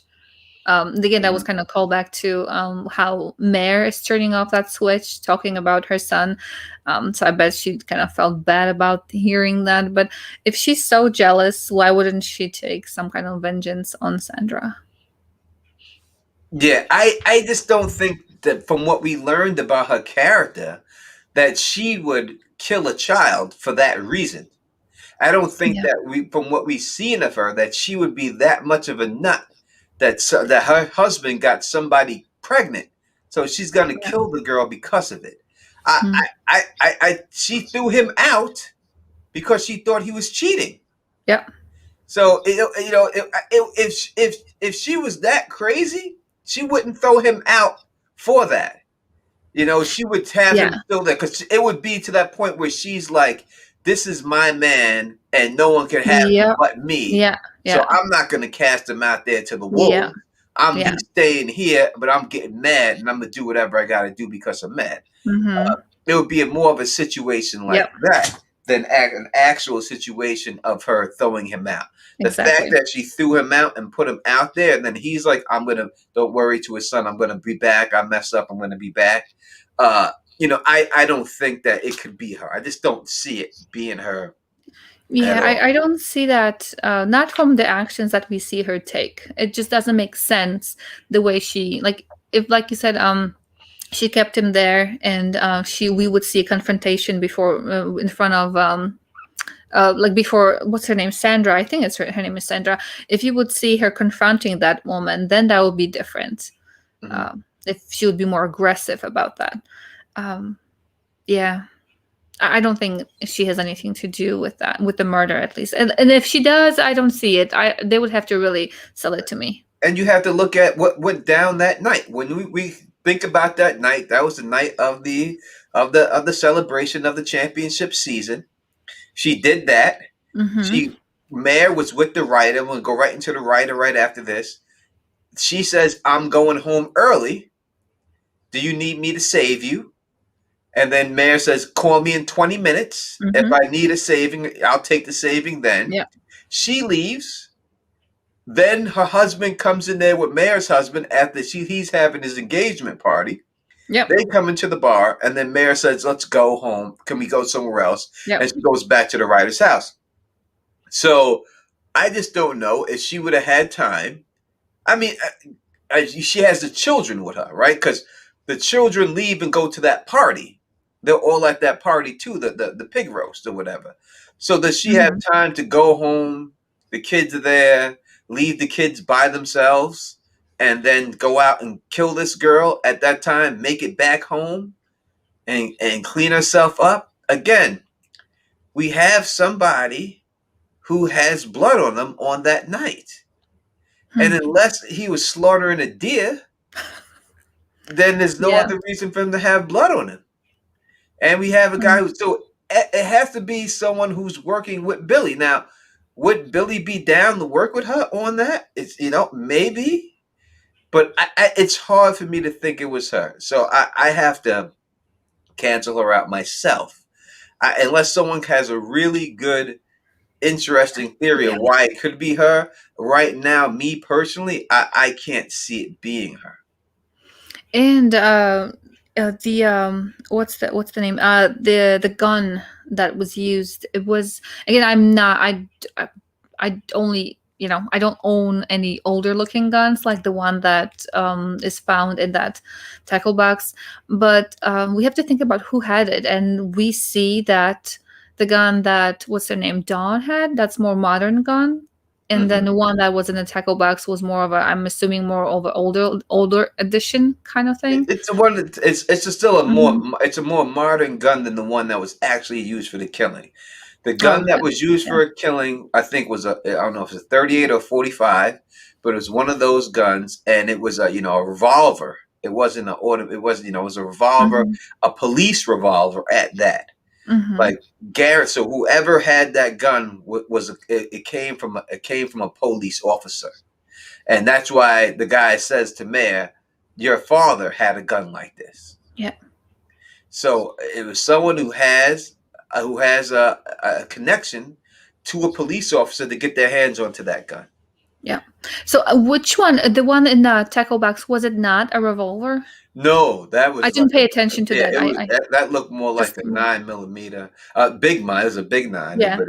Again, that was Mhm. kind of callback to how Mare is turning off that switch, talking about her son. So I bet she kind of felt bad about hearing that. But if she's so jealous, why wouldn't she take some kind of vengeance on Sandra? Yeah, I just don't think that from what we learned about her character that she would kill a child for that reason. I don't think Yeah, that from what we've seen of her, that she would be that much of a nut that her husband got somebody pregnant, so she's gonna yeah, kill the girl because of it. I, mm, she threw him out because she thought he was cheating. yeah, So if she was that crazy, she wouldn't throw him out for that. She would have yeah, him still there because it would be to that point where she's like, "This is my man, and no one can have him yeah, but me. yeah, So yeah, I'm not going to cast him out there to the yeah, wolves. yeah. He's staying here, but I'm getting mad, and I'm gonna do whatever I got to do because I'm mad." Mm-hmm. It would be more of a situation like Yep, that than an actual situation of her throwing him out. The fact exactly. that she threw him out and put him out there, and then he's like, don't worry to his son, I'm gonna be back. I messed up, I'm gonna be back. Uh, I don't think that it could be her. I just don't see it being her at Yeah, all. I don't see that, not from the actions that we see her take. It just doesn't make sense the way she, like, if, like you said, she kept him there, and we would see a confrontation before, in front of, like, before, what's her name, Sandra, I think her name is Sandra. If you would see her confronting that woman, then that would be different. Mhm. If she would be more aggressive about that. um, yeah, I don't think she has anything to do with that, with the murder, at least. And if she does, I don't see it. They would have to really sell it to me. And you have to look at what went down that night. When we think about that night, that was the night of the celebration of the championship season. She did that. Mm-hmm. She Mare was with the writer. We'll go right into the writer right after this. She says, "I'm going home early. Do you need me to save you?" And then Mare says, "Call me in 20 minutes. If Mm-hmm. I need a saving, I'll take the saving then." Yeah. She leaves. Then her husband comes in there with Mare's husband after he's having his engagement party. Yep. They come into the bar, and then Mare says, "Let's go home. Can we go somewhere else?" Yep. And she goes back to the writer's house. So I just don't know if she would have had time. I mean, she has the children with her, right? Because the children leave and go to that party. They're all at that party too, the pig roast or whatever. So does she have Mm-hmm. time to go home? The kids are there. Leave the kids by themselves, and then go out and kill this girl at that time. Make it back home and clean herself up again. We have somebody who has blood on them on that night. And Hmm. unless he was slaughtering a deer, then there's no Yeah. other reason for him to have blood on him. And we have a guy Mm. who, so it has to be someone who's working with Billy. Now, would Billy be down to work with her on that? It's, maybe, but it's hard for me to think it was her. So I have to cancel her out myself. Unless someone has a really good, interesting theory of Yeah. why it could be her. Right now, me personally, I can't see it being her. And the what's the name? The gun that was used. It was, again. I'm not. I only, I don't own any older looking guns like the one that is found in that tackle box. But we have to think about who had it, and we see that the gun that, what's her name, Dawn had. That's more modern gun. And then Hmm. the one that was in the tackle box was more of a, I'm assuming, more of an older edition kind of thing. It's a one. It's just still Hmm. it's a more modern gun than the one that was actually used for the killing. The gun that Okay. was used Yeah. for a killing, I think, was I don't know if it's a 38 or 45, but it was one of those guns, and it was a revolver. It wasn't an auto. It wasn't it was a revolver, Hmm. a police revolver at that. Hmm. Like Garrett, so whoever had that gun it came from a police officer. And that's why the guy says to Mayor, "Your father had a gun like this." Yeah. So it was someone who has a connection to a police officer to get their hands onto that gun. Yeah. So which one? The one in the tackle box, was it not a revolver? No, that I was like didn't pay attention to yeah, that. it was I that looked more like just a 9 millimeter, big nine. It was a big nine, yeah. but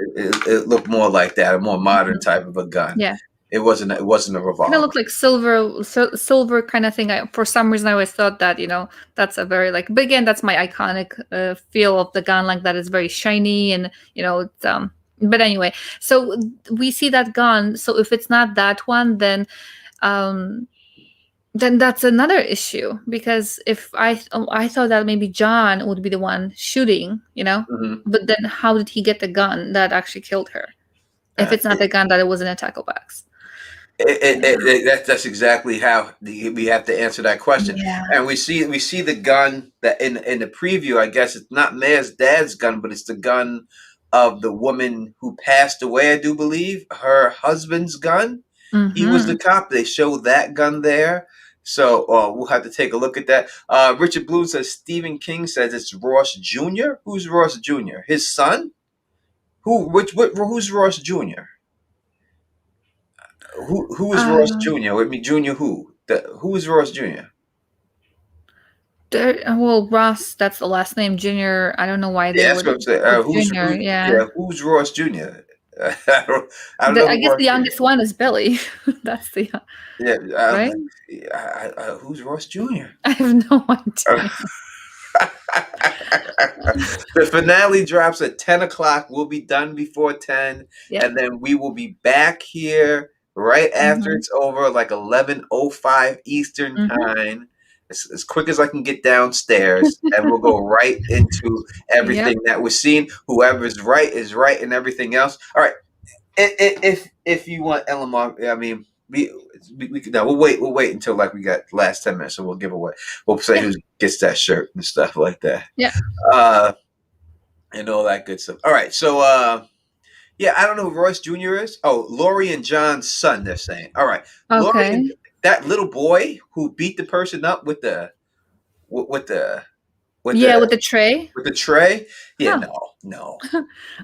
it looked more like that, a more modern Mhm. type of a gun. Yeah. It wasn't a Kind of revolver. looked like silver kind of thing. For some reason, I always thought that that's a very like. But again, that's my iconic feel of the gun. Like that is very shiny, and it's But anyway, so we see that gun. So if it's not that one, um, then that's another issue because if I thought that maybe John would be the one shooting, Mhm. but then how did he get the gun that actually killed her? If Uh, it's not the gun that it was in a tackle box. that's exactly how we have to answer that question. Yeah. And we see the gun that in the preview. I guess it's not Mare's dad's gun, but it's the gun of the woman who passed away. I do believe her husband's gun. He was Mm-hmm. the cop. They showed that gun there. So we'll have to take a look at that. Richard Bloom says Stephen King says it's Ross Jr. Who's Ross Jr.? His son? Who's Ross Jr.? Who is Ross Um, Jr.? With me, Junior who? Who is Ross Jr.? well, Ross, that's the last name. Junior, I don't know why they Yeah, that's would what I'm saying. put Who's Junior. who? Yeah. Yeah, who's Ross Jr.? I don't know I who guess Ross the Jr. youngest one is Billy. That's the Yeah, right. who's Ross Jr.? I have no idea. The finale drops at 10 o'clock. We'll be done before 10, Yep. and then we will be back here right after Mm-hmm. it's over, like 11:05 Eastern Mm-hmm. time, as quick as I can get downstairs, and we'll go right into Yep. everything that we're seeing. Whoever's right is right, and everything else. All right. If you want LMR, I mean, we could no, we'll wait until like we got the last 10 minutes, so we'll give away. We'll say Yeah. who gets that shirt and stuff like that, Yeah. uh, and all that good stuff. All right, so yeah, I don't know who Royce Jr. is. Oh, Lori and John's son. They're saying. All right, Lori and Okay. that little boy who beat the person up with the with the with Yeah, the with the tray. with the tray. Yeah, Huh. no.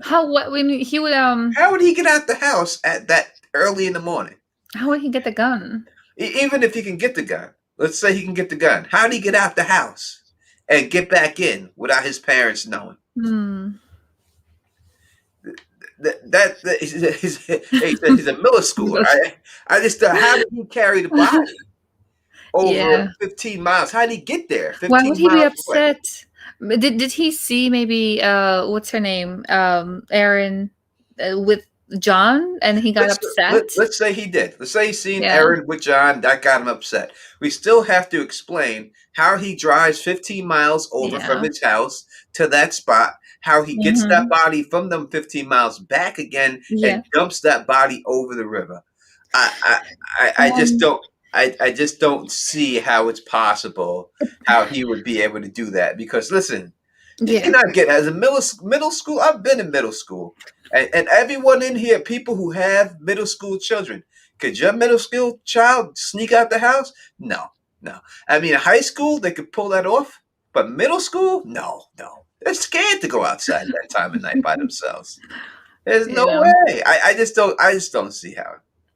How what when he would How would he get out the house at that early in the morning? how would he get the gun? Even if he can get the gun, let's say he can get the gun. How did he get out the house and get back in without his parents knowing? Hmm. He's a middle schooler. I just how did he carry the body over Yeah. 15 miles? How did he get there? Why would 15 he be miles away. upset? Did he see maybe what's her name? Erin with John and he got Let's upset? let's say he did. Let's say he's seen Yeah. Aaron with John. That got him upset. We still have to explain how he drives 15 miles over from Yeah. his house to that spot. How he gets that Mhm. body from them 15 miles back again Yeah. and dumps that body over the river. I just Um don't. I just don't see how it's possible how he would be able to do that. Because listen, you're yeah. not getting as a middle school. I've been in middle school, and everyone in here, people who have middle school children, could your middle school child sneak out the house? No, no. I mean, high school they could pull that off, but middle school, no, no. They're scared to go outside that time of night by themselves. There's no Yeah. way. I just don't. I just don't see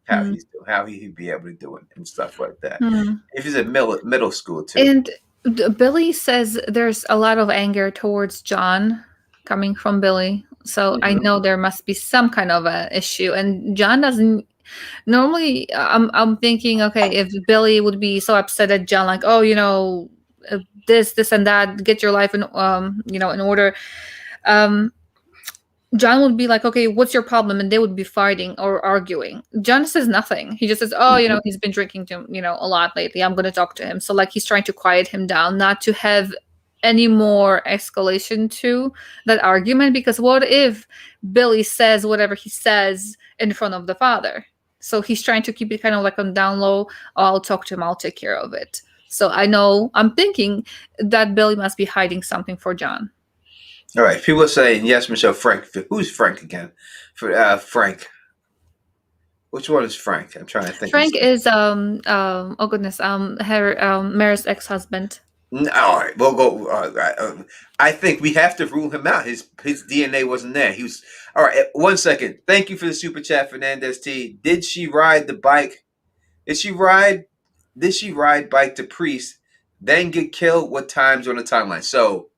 Mm. how he'd be able to do it and stuff like that. Hmm. If he's in middle school too. And Billy says there's a lot of anger towards John coming from Billy. So I Mhm. know there must be some kind of a issue. And John doesn't normally I'm thinking, okay, if Billy would be so upset at John, like, oh, this and that, get your life in order. Um John would be like, okay, what's your problem? And they would be fighting or arguing. John says nothing. He just says, oh, Mhm. he's been drinking a lot lately. I'm going to talk to him. So, like, he's trying to quiet him down, not to have any more escalation to that argument. Because what if Billy says whatever he says in front of the father? So he's trying to keep it kind of like on down low. Oh, I'll talk to him. I'll take care of it. So I'm thinking that Billy must be hiding something for John. All right. People are saying yes, Michelle. Frank. Who's Frank again? For Frank. Which one is Frank? I'm trying to think. Frank is oh goodness, her Mare's ex-husband. All right, we'll go. I think we have to rule him out. His DNA wasn't there. He was all right. 1 second. Thank you for the super chat, Fernandez T. Did she ride the bike? Did she ride? Did she ride bike to Priest, then get killed? What times on the timeline? So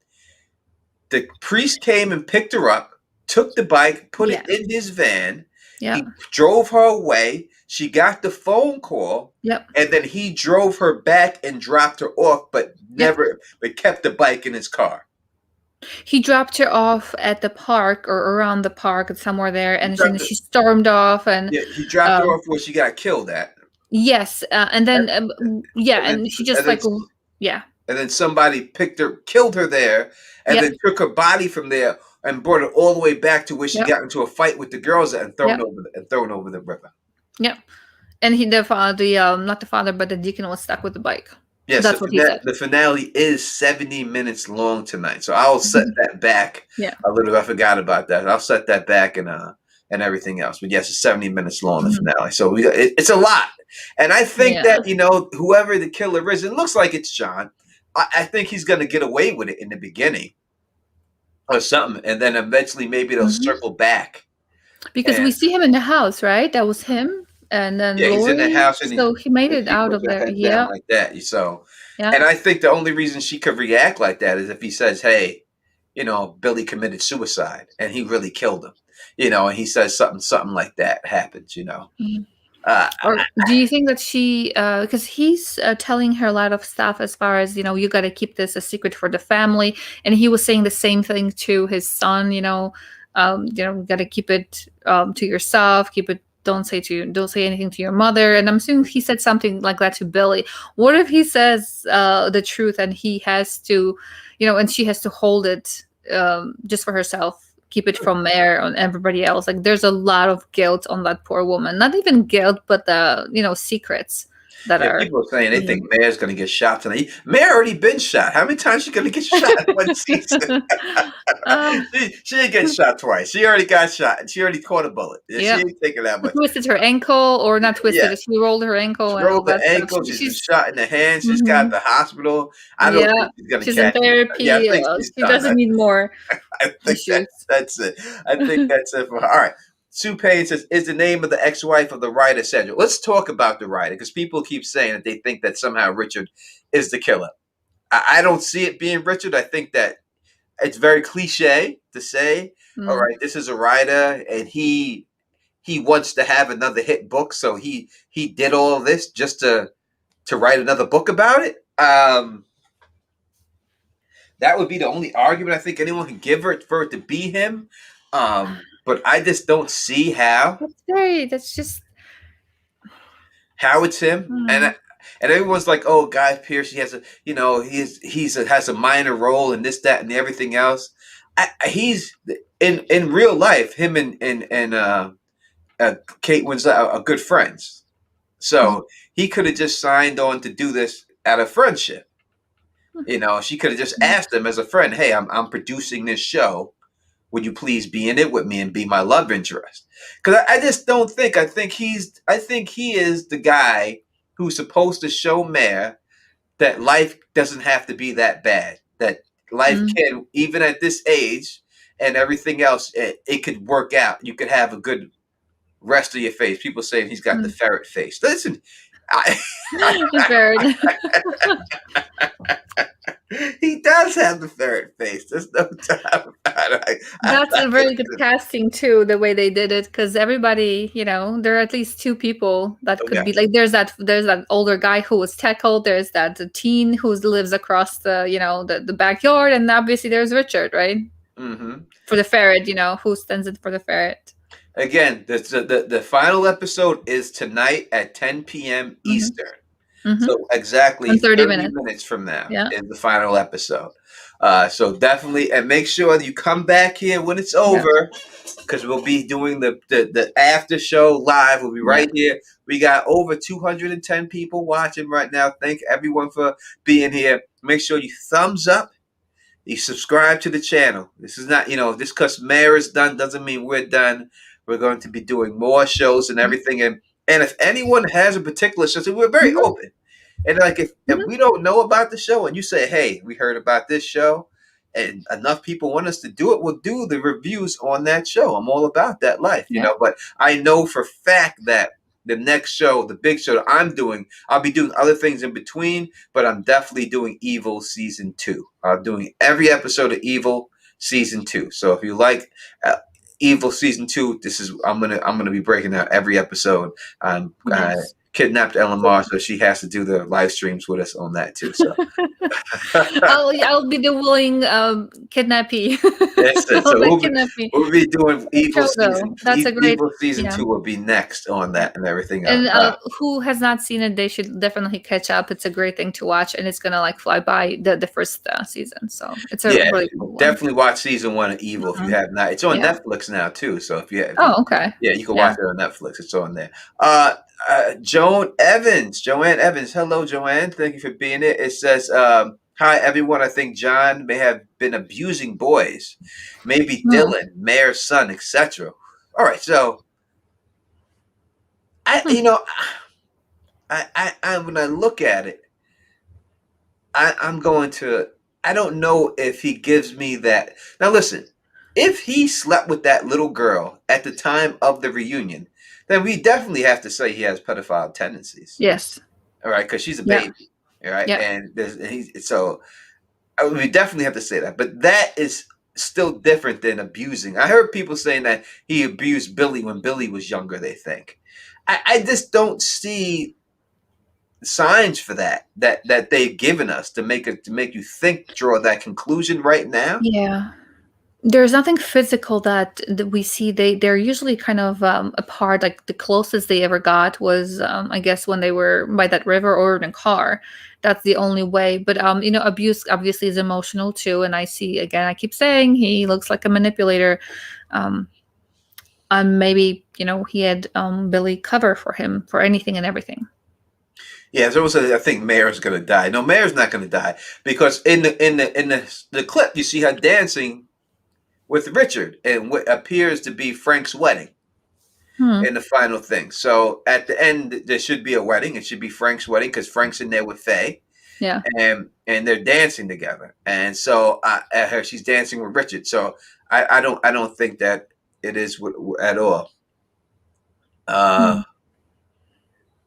the priest came and picked her up, took the bike, put it in his van. Yeah. He drove her away. She got the phone call. Yep. And then he drove her back and dropped her off, but but kept the bike in his car. He dropped her off at the park or around the park somewhere there, and then she stormed off. And he dropped her off where she got killed at. Yes, and then and she just and then somebody killed her there, and then took her body from there and brought her all the way back to where she got into a fight with the girls and thrown over the river. Yep. And not the father, but the deacon was stuck with the bike. Yes, that's what he said. The finale is 70 minutes long tonight, so I'll set that back a little. I forgot about that. I'll set that back and everything else. But yes, it's 70 minutes long, the finale. So it's a lot, and I think that whoever the killer is, it looks like it's John. I think he's going to get away with it in the beginning or something, and then eventually maybe they'll circle back. Because we see him in the house, right? That was him. And then he's in the house, and so he made it out of there. Yeah, like that. So, and I think the only reason she could react like that is if he says, "Hey, Billy committed suicide, and he really killed him," and he says something like that happens, Mm-hmm. Or do you think that she, because he's telling her a lot of stuff as far as you got to keep this a secret for the family, and he was saying the same thing to his son. You got to keep it to yourself, keep it. Don't say anything to your mother. And I'm assuming he said something like that to Billy. What if he says the truth and he has to, and she has to hold it just for herself, keep it from Mare and everybody else? Like there's a lot of guilt on that poor woman. Not even guilt, but the secrets that are. People are saying they think Mare's going to get shot tonight. Mare already been shot. How many times is she going to get shot in one season? She didn't get shot twice. She already got shot, and she already caught a bullet. She ain't taking that much. She twisted her ankle, or not twisted. Yeah. She rolled her ankle. She rolled the ankle. She's been shot in the hand. She's got the hospital. I don't think she's going to catch in therapy. I think she doesn't need more. I think that's it. I think that's it for her. All right. Sue Payne says, is the name of the ex-wife of the writer Sandra? Let's talk about the writer, because people keep saying that they think that somehow Richard is the killer. I don't see it being Richard. I think that it's very cliche to say, all right, this is a writer, and he wants to have another hit book, so he did all of this just to write another book about it. That would be the only argument I think anyone can give her for it to be him. But I just don't see how. That's just how it's him, and everyone's like, "Oh, Guy Pearce, he has has a minor role in this, that, and everything else." He's in real life. Him and Kate Winslet are good friends, so he could have just signed on to do this out of friendship. She could have just asked him as a friend, "Hey, I'm producing this show. Would you please be in it with me and be my love interest?" Because I just don't think. I think he is the guy who's supposed to show Mare that life doesn't have to be that bad. That life can, even at this age and everything else, it could work out. You could have a good rest of your face. People saying he's got the ferret face. Listen, he does have the ferret face. There's no doubt about it. That's a very good casting too, the way they did it, because everybody, there are at least two people that could be like. There's that older guy who was tackled. There's that teen who lives across the backyard, and obviously there's Richard, right? Mm-hmm. For the ferret, who stands in for the ferret. Again, the final episode is tonight at 10 p.m. Eastern. Mm-hmm. So exactly 30 minutes from now is the final episode. So definitely, and make sure that you come back here when it's over, because we'll be doing the after show live. We'll be right here. We got over 210 people watching right now. Thank everyone for being here. Make sure you thumbs up. You subscribe to the channel. This is not, just because Mare is done doesn't mean we're done. We're going to be doing more shows and everything. And if anyone has a particular show, we're very open. And like if Mhm. we don't know about the show and you say, hey, we heard about this show and enough people want us to do it, we'll do the reviews on that show. I'm all about that life, Yeah. but I know for fact that the next show, the big show that I'm doing, I'll be doing other things in between, but I'm definitely doing Evil season 2. I'm doing every episode of Evil season 2. So if you like Evil season 2, I'm gonna be breaking out every episode. I Yes. kidnapped Ellen Mars, so she has to do the live streams with us on that too. So I'll be the willing kidnappee. that's it. I'll So be kidnappee. we'll be doing Great show though. That's a great, Evil season yeah. 2 will be next on Yeah. that and everything else. And who has not seen it, they should definitely catch up. It's a great thing to watch, and it's gonna like fly by the first season. So it's a Yeah, really cool one. definitely watch season 1 of Evil if you have not. It's on Yeah. Netflix now too. So if you Oh, okay. yeah, you can Yeah. watch it on Netflix. It's on there. Joanne Evans. Hello, Joanne. Thank you for being here. It says, hi, everyone. I think John may have been abusing boys. Maybe Dylan, Mayor's son, etc. All right. So, I when I look at it, I'm going to, I don't know if he gives me that. Now, listen, if he slept with that little girl at the time of the reunion, then we definitely have to say he has pedophile tendencies. Yes. All right, because she's a Yeah. baby. All right, Yeah. and we definitely have to say that. But that is still different than abusing. I heard people saying that he abused Billy when Billy was younger. They think. I just don't see signs for that they've given us to make you draw that conclusion right now. Yeah. There's nothing physical that we see. They're usually kind of apart. Like the closest they ever got was, I guess, when they were by that river or in a car. That's the only way. But abuse obviously is emotional too. And I see, again, I keep saying he looks like a manipulator. Maybe he had Billy cover for him for anything and everything. Yeah, there was I think Mayor's gonna die. No, Mayor's not gonna die because in the clip you see her dancing with Richard and what appears to be Frank's wedding in the final thing. So at the end there should be a wedding. It should be Frank's wedding because Frank's in there with Faye. Yeah. And they're dancing together. And so she's dancing with Richard. So I don't think that it is at all.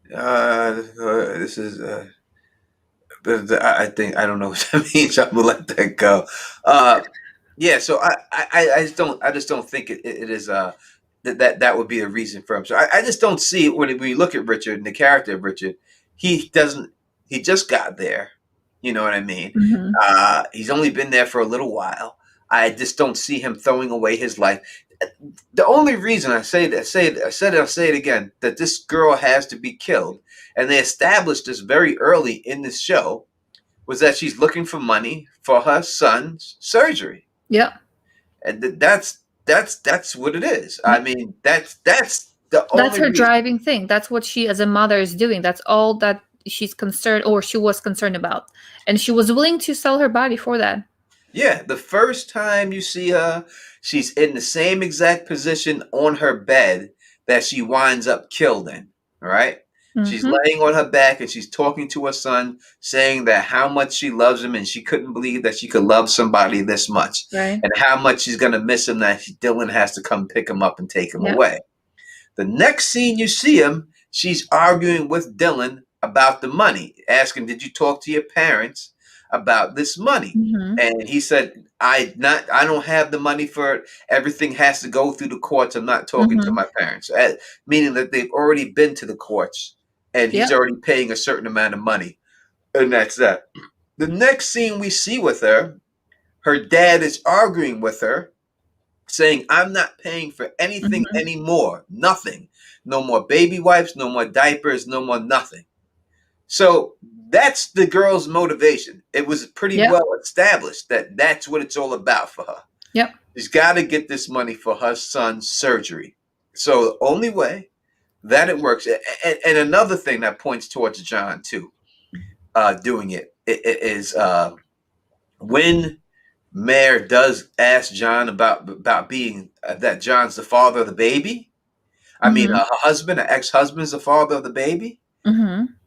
This is I think I don't know what that means. I'm gonna let that go. Yeah, so I just don't think it is that would be a reason for him. So I just don't see it when you look at Richard and the character of Richard. He just got there. You know what I mean? Mm-hmm. He's only been there for a little while. I just don't see him throwing away his life. The only reason I say that, I'll say it again, that this girl has to be killed, and they established this very early in this show, was that she's looking for money for her son's surgery. Yeah. And that's what it is. I mean, that's the only That's her driving thing. That's what she, as a mother, is doing. That's all that she's concerned, or she was concerned about, and she was willing to sell her body for that. Yeah, the first time you see her, she's in the same exact position on her bed that she winds up killed in. All right? Mm-hmm. She's laying on her back and she's talking to her son, saying that how much she loves him and she couldn't believe that she could love somebody this much. Right. And how much she's going to miss him, that Dylan has to come pick him up and take him away. The next scene you see him, she's arguing with Dylan about the money, asking, did you talk to your parents about this money? Mm-hmm. And he said, I don't have the money for it. Everything has to go through the courts. I'm not talking to my parents. Meaning that they've already been to the courts and he's already paying a certain amount of money. And that's that. The next scene we see with her dad is arguing with her, saying, I'm not paying for anything anymore. Nothing. No more baby wipes, no more diapers, no more nothing. So that's the girl's motivation. It was pretty well established that that's what it's all about for her. Yep. She's got to get this money for her son's surgery. So the only way that it works, and another thing that points towards John too, doing it is when Mare does ask John about being that John's the father of the baby. I mean, her husband, her ex-husband, is the father of the baby.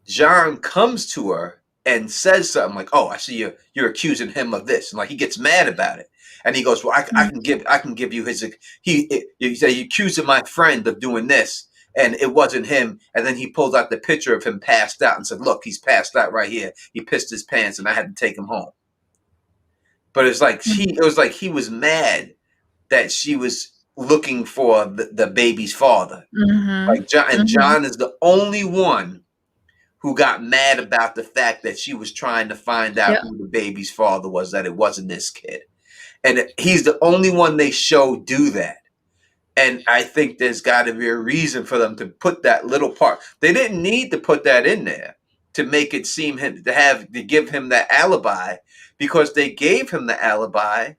John comes to her and says something like, "Oh, I see you're accusing him of this," and like he gets mad about it, and he goes, "Well, I can give you his." He said, "You accusing my friend of doing this." And it wasn't him. And then he pulled out the picture of him passed out and said, "Look, he's passed out right here. He pissed his pants, and I had to take him home." But it's like it was like he was mad that she was looking for the baby's father. Like John, and John is the only one who got mad about the fact that she was trying to find out who the baby's father was, that it wasn't this kid. And he's the only one they show do that. And I think there's got to be a reason for them to put that little part. They didn't need to put that in there to make it seem to give him that alibi, because they gave him the alibi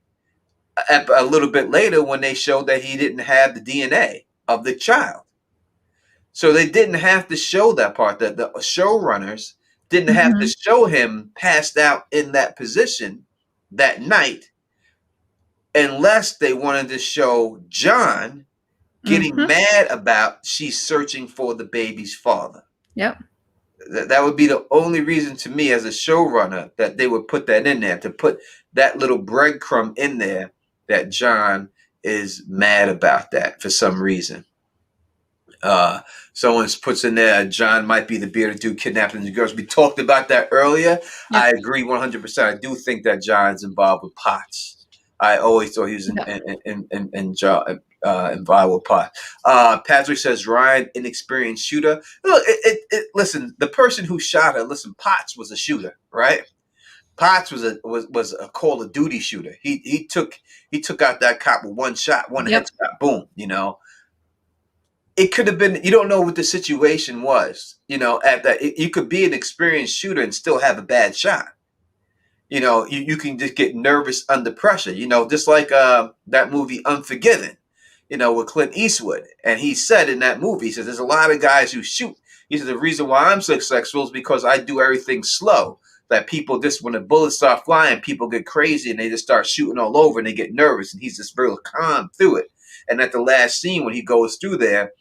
a little bit later when they showed that he didn't have the DNA of the child. So they didn't have to show that part. That the showrunners didn't have to show him passed out in that position that night, unless they wanted to show John getting mad about she's searching for the baby's father. Yep. That would be the only reason to me as a showrunner that they would put that in there, to put that little breadcrumb in there that John is mad about that for some reason. Someone puts in there, John might be the bearded dude kidnapping the girls. We talked about that earlier. Yep. I agree 100%. I do think that John's involved with Potts. I always thought he was involved with Potts. Patrick says, Ryan, inexperienced shooter. Look, listen, the person who shot her, listen, Potts was a shooter, right? Potts was a Call of Duty shooter. He took out that cop with one shot, one headshot, boom, you know. It could have been, you don't know what the situation was, you know, at that. You could be an experienced shooter and still have a bad shot. You know, you can just get nervous under pressure, you know, just like that movie Unforgiven, you know, with Clint Eastwood. And he said in that movie, he says, there's a lot of guys who shoot. He said, the reason why I'm successful is because I do everything slow. That people just, when the bullets start flying, people get crazy and they just start shooting all over and they get nervous. And he's just real calm through it. And at the last scene, when he goes through there,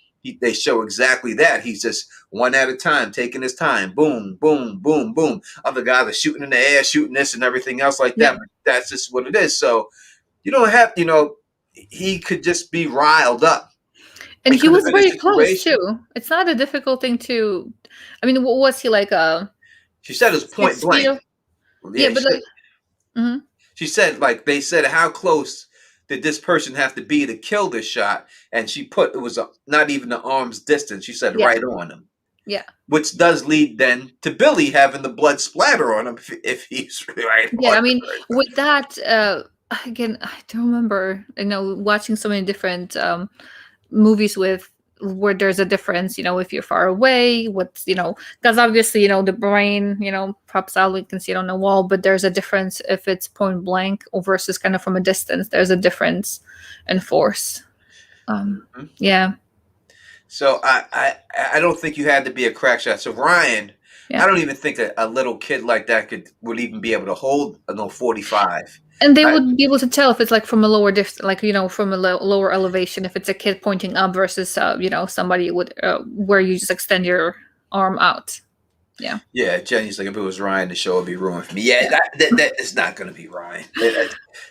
they show exactly that. He's just one at a time, taking his time. Boom, boom, boom, boom. Other guys are shooting in the air, shooting this and everything else like that. But that's just what it is. So you don't have, you know, he could just be riled up. And he was very close too. It's not a difficult thing to, I mean, what was he like? She said it was point blank. Yeah, but like, she said, like, they said, how close did this person have to be to kill this shot? And she put, it was not even an arm's distance. She said right on him. Yeah. Which does lead then to Billy having the blood splatter on him if he's right. Yeah, I mean, with that, again, I don't remember, you know, watching so many different movies where there's a difference, you know, if you're far away, what's, you know, because obviously, you know, the brain, you know, pops out, we can see it on the wall, but there's a difference if it's point blank versus kind of from a distance. There's a difference in force. Yeah. So I don't think you had to be a crack shot. So Ryan, I don't even think a little kid like that would even be able to hold a 45. And they would be able to tell if it's like from a lower distance, like, you know, from a lower elevation, if it's a kid pointing up versus, you know, somebody would where you just extend your arm out. Yeah. Yeah. Jenny's like, if it was Ryan, the show would be ruined for me. Yeah. That is not going to be Ryan.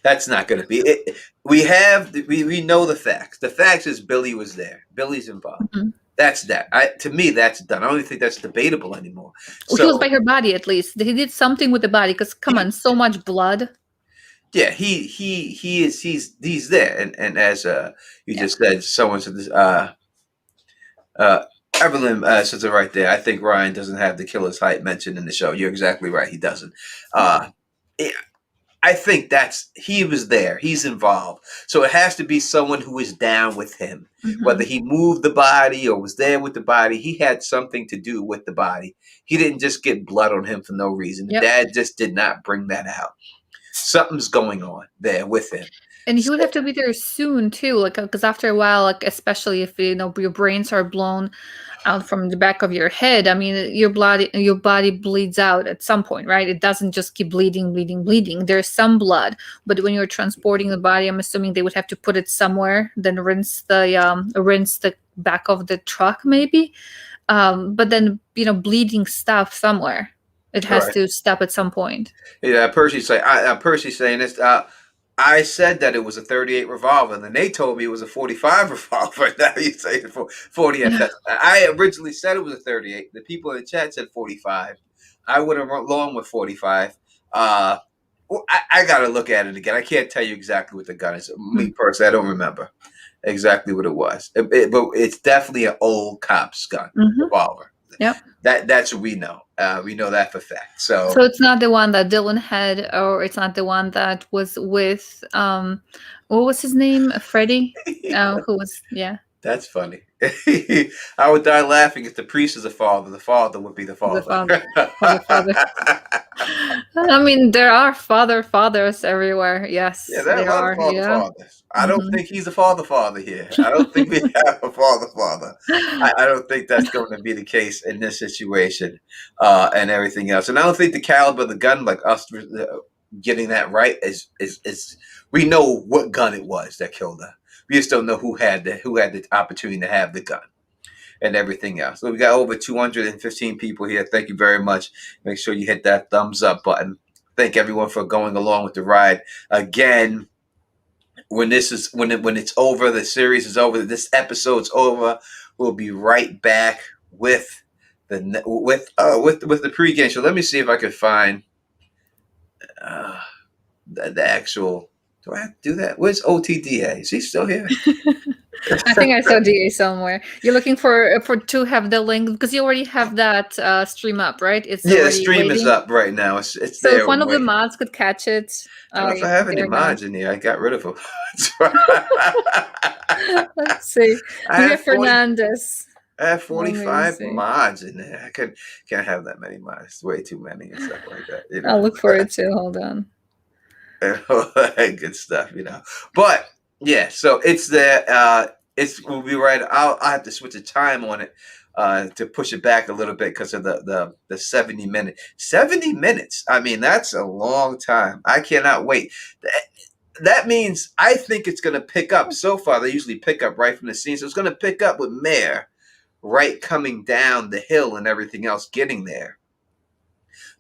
That's not going to be it. We know the facts. The facts is Billy was there. Billy's involved. That's that. To me, that's done. I don't even think that's debatable anymore. Well, he was by her body, at least. He did something with the body, because come on, so much blood. Yeah, he's there, and as you just said, someone said this. Evelyn says it right there. I think Ryan doesn't have the killer's height mentioned in the show. You're exactly right. He doesn't. I think he was there. He's involved. So it has to be someone who is down with him. Whether he moved the body or was there with the body, he had something to do with the body. He didn't just get blood on him for no reason. The dad just did not bring that out. Something's going on there with him. And he would have to be there soon too, like, because after a while, like, especially if, you know, your brains are blown out from the back of your head, I mean, your body bleeds out at some point, right? It doesn't just keep bleeding. There's some blood, but when you're transporting the body, I'm assuming they would have to put it somewhere, then rinse the back of the truck, maybe. But then, bleeding stuff somewhere. It All has right. to stop at some point. Yeah, Percy's saying this. I said that it was a 38 revolver, and then they told me it was a 45 revolver. Now you say 40. I originally said it was a 38. The people in the chat said 45. I would have along with 45. I got to look at it again. I can't tell you exactly what the gun is. Me personally, I don't remember exactly what it was. But it's definitely an old cop's gun, revolver. Yep. That's what we know. We know that for fact. So it's not the one that Dylan had, or it's not the one that was with what was his name? Freddie? Who was That's funny. I would die laughing if the priest is the father would be the father. The father. I mean, there are fathers everywhere. Yes, Yeah, there are a lot of fathers. I don't think he's a father here. I don't think we have a father. I don't think that's going to be the case in this situation and everything else. And I don't think the caliber of the gun, like us getting that right, is we know what gun it was that killed her. We just don't know who had the opportunity to have the gun and everything else. So we got over 215 people here. Thank you very much. Make sure you hit that thumbs up button. Thank everyone for going along with the ride. Again, when it's over, the series is over, this episode's over, we'll be right back with the pregame show. Let me see if I can find the actual. Do I have to do that? Where's OTDA? Is he still here? I think I saw DA somewhere. You're looking for to have the link because you already have that stream up, right? The stream waiting. Is up right now. It's so there. If one of the mods could catch it. I don't know if I have any mods in here. I got rid of them. Let's see. Julia Fernandez. I have 45 mods in there. I can't have that many mods. It's way too many and stuff like that. I'll look for it too. Hold on. Good stuff, But yeah, so it's there. We'll be right. I'll have to switch the time on it to push it back a little bit because of the 70 minutes. 70 minutes. I mean, that's a long time. I cannot wait. That means I think it's going to pick up. So far, they usually pick up right from the scene. So it's going to pick up with Mare right coming down the hill and everything else getting there.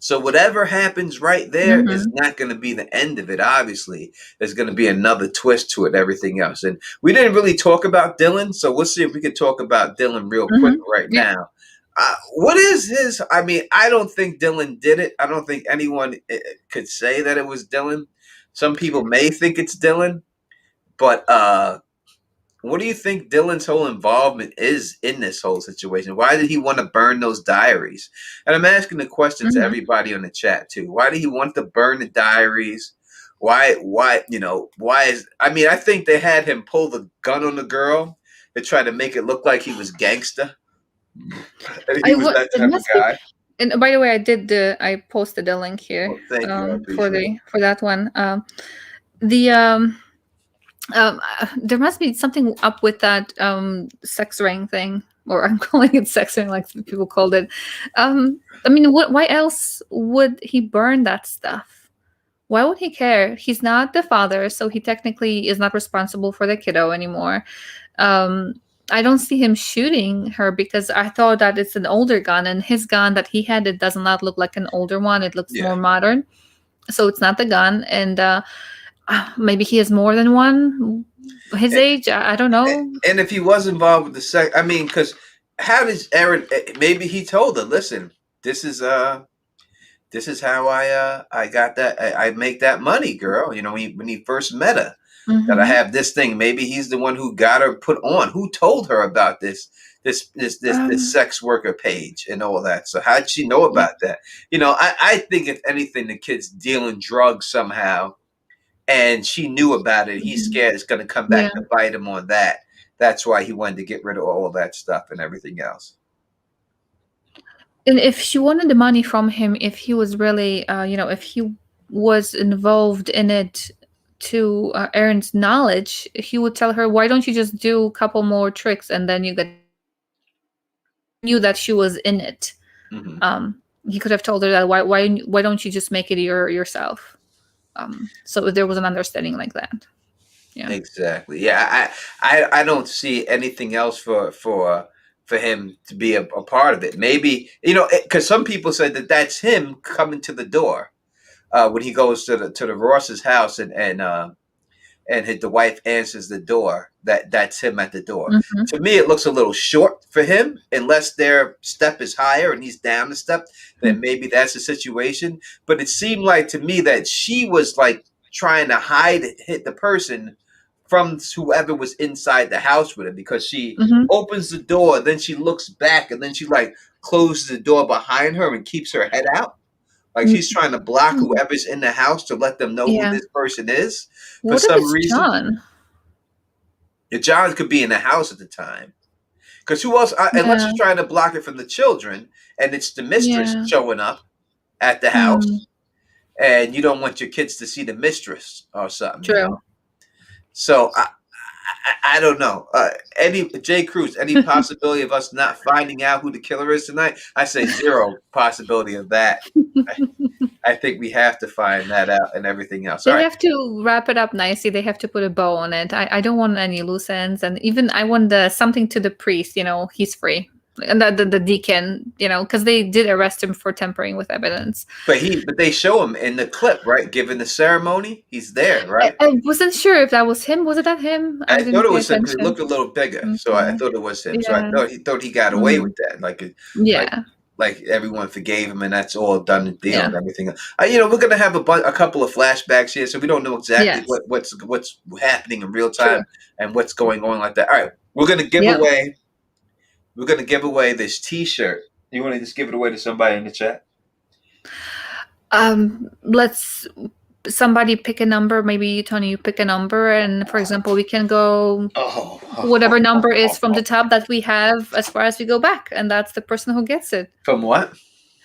So whatever happens right there is not going to be the end of it. Obviously, there's going to be another twist to it and everything else. And we didn't really talk about Dylan, so we'll see if we can talk about Dylan real quick now. What is his? I mean, I don't think Dylan did it. I don't think anyone could say that it was Dylan. Some people may think it's Dylan, but what do you think Dylan's whole involvement is in this whole situation? Why did he want to burn those diaries? And I'm asking the question to everybody on the chat too. Why did he want to burn the diaries? Why is, I mean, I think they had him pull the gun on the girl to try to make it look like he was gangster. And he was that type of guy. And by the way, I posted the link here thank you, for that one. There must be something up with that sex ring thing, or I'm calling it sex ring like people called it. I mean, why else would he burn that stuff? Why would he care? He's not the father, so he technically is not responsible for the kiddo anymore. I don't see him shooting her because I thought that it's an older gun, and his gun that he had, it does not look like an older one. It looks more modern. So it's not the gun. And maybe he has more than one his age. I don't know. And if he was involved with the sex, I mean, because how does Aaron? Maybe he told her, "Listen, this is how I got that. I make that money, girl. You know, when he first met her, that I have this thing. Maybe he's the one who got her put on. Who told her about this sex worker page and all that? So how did she know about that? I think if anything, the kid's dealing drugs somehow. And she knew about it. He's scared it's going to come back to bite him on that. That's why he wanted to get rid of all that stuff and everything else. And if she wanted the money from him, if he was really, if he was involved in it to Aaron's knowledge, he would tell her, why don't you just do a couple more tricks and then you knew that she was in it. He could have told her that, why don't you just make it yourself? So there was an understanding like that. Yeah. Exactly. Yeah, I don't see anything else for him to be a part of it. Maybe because some people said that that's him coming to the door when he goes to the Ross's house and the wife answers the door. That's him at the door. Hmm. To me, it looks a little short for him, unless their step is higher and he's down the step. Then maybe that's the situation. But it seemed like to me that she was like trying to hit the person from whoever was inside the house with him, because she Hmm. opens the door, then she looks back, and then she like closes the door behind her and keeps her head out. Like she's trying to block whoever's in the house to let them know who Yeah. this person is for What if some it's reason. John? John could be in the house at the time. Because who else, unless Yeah. she's trying to block it from the children, and it's the mistress Yeah. showing up at the Hmm. house, and you don't want your kids to see the mistress or something. True. So I don't know. Any J. Cruz, any possibility of us not finding out who the killer is tonight? I say zero possibility of that. I think we have to find that out and everything else. All They right. have to wrap it up nicely. They have to put a bow on it. I don't want any loose ends, and even I want something to the priest. He's free, and the deacon. Because they did arrest him for tampering with evidence. But they show him in the clip, right? Given the ceremony, he's there, I, right? I wasn't sure if that was him. Was it that him? I I thought didn't it pay was him because he attention. looked a little bigger, so I Okay. thought it was him. So I Yeah. thought he got away Hmm. with that, like Yeah. like everyone forgave him, and that's all done and deal Yeah. and everything. We're gonna have a couple of flashbacks here, so we don't know exactly Yes. what's happening in real True. time and what's going on like that. All right, we're gonna give Yep. away this T-shirt. You want to just give it away to somebody in the chat? Let's somebody pick a number. Maybe you, Tony, you pick a number, and for example, we can go whatever number is from the top that we have as far as we go back, and that's the person who gets it. From what?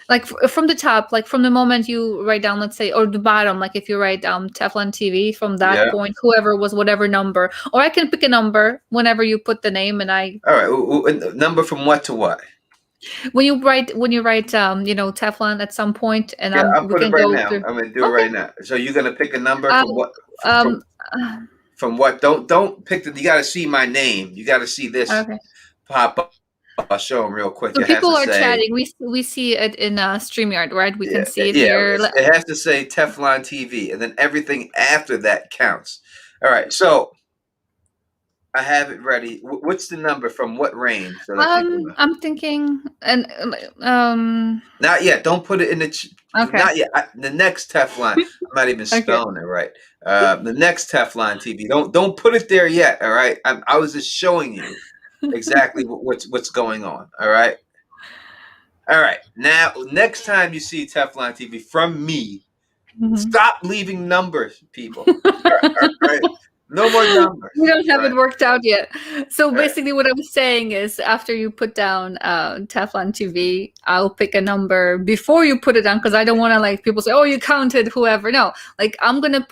Like from the top, like from the moment you write down, let's say, or the bottom, like if you write down Teflon TV, from that Yeah. point, whoever was whatever number, or I can pick a number whenever you put the name, and All right, number from what to what? when you write Teflon at some point, and Yeah, I'll we put it can right go now. through. I'm gonna do it Okay. right now. So you're gonna pick a number Um, from what? um, From what? Don't pick the. You got to see my name. You got to see this okay. pop up. I'll show them real quick. So It has people to are say, chatting. We see it in StreamYard, right? We can see it yeah. here. It has to say Teflon TV, and then everything after that counts. All right, so I have it ready. What's the number from what range so that people know? I'm thinking, and Not yet. Don't put it in the. okay. Not yet. The next Teflon. I'm not even Okay. spelling it right. The next Teflon TV. Don't put it there yet. All right. I was just showing you exactly what's going on. All right. All right. Now, next time you see Teflon TV from me, stop leaving numbers, people. All right. No more numbers. We don't have All it right. worked out yet. So All right. basically, what I was saying is, after you put down Teflon TV, I'll pick a number before you put it down, because I don't want to, like, people say, "Oh, you counted whoever." No, like I'm gonna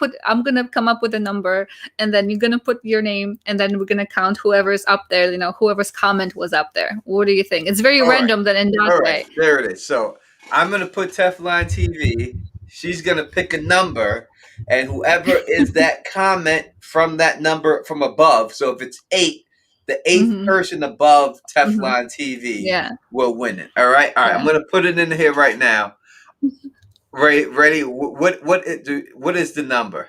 come up with a number, and then you're gonna put your name, and then we're gonna count whoever's up there. Whoever's comment was up there. What do you think? It's very All right. random then in that All right. way. There it is. So I'm gonna put Teflon TV. She's gonna pick a number, and whoever is that comment from that number from above. So if it's 8, the 8th Mm-hmm. person above Mm-hmm. Teflon TV Yeah. will win it. All right. All right. Yeah. I'm gonna put it in here right now. Ready? What is the number?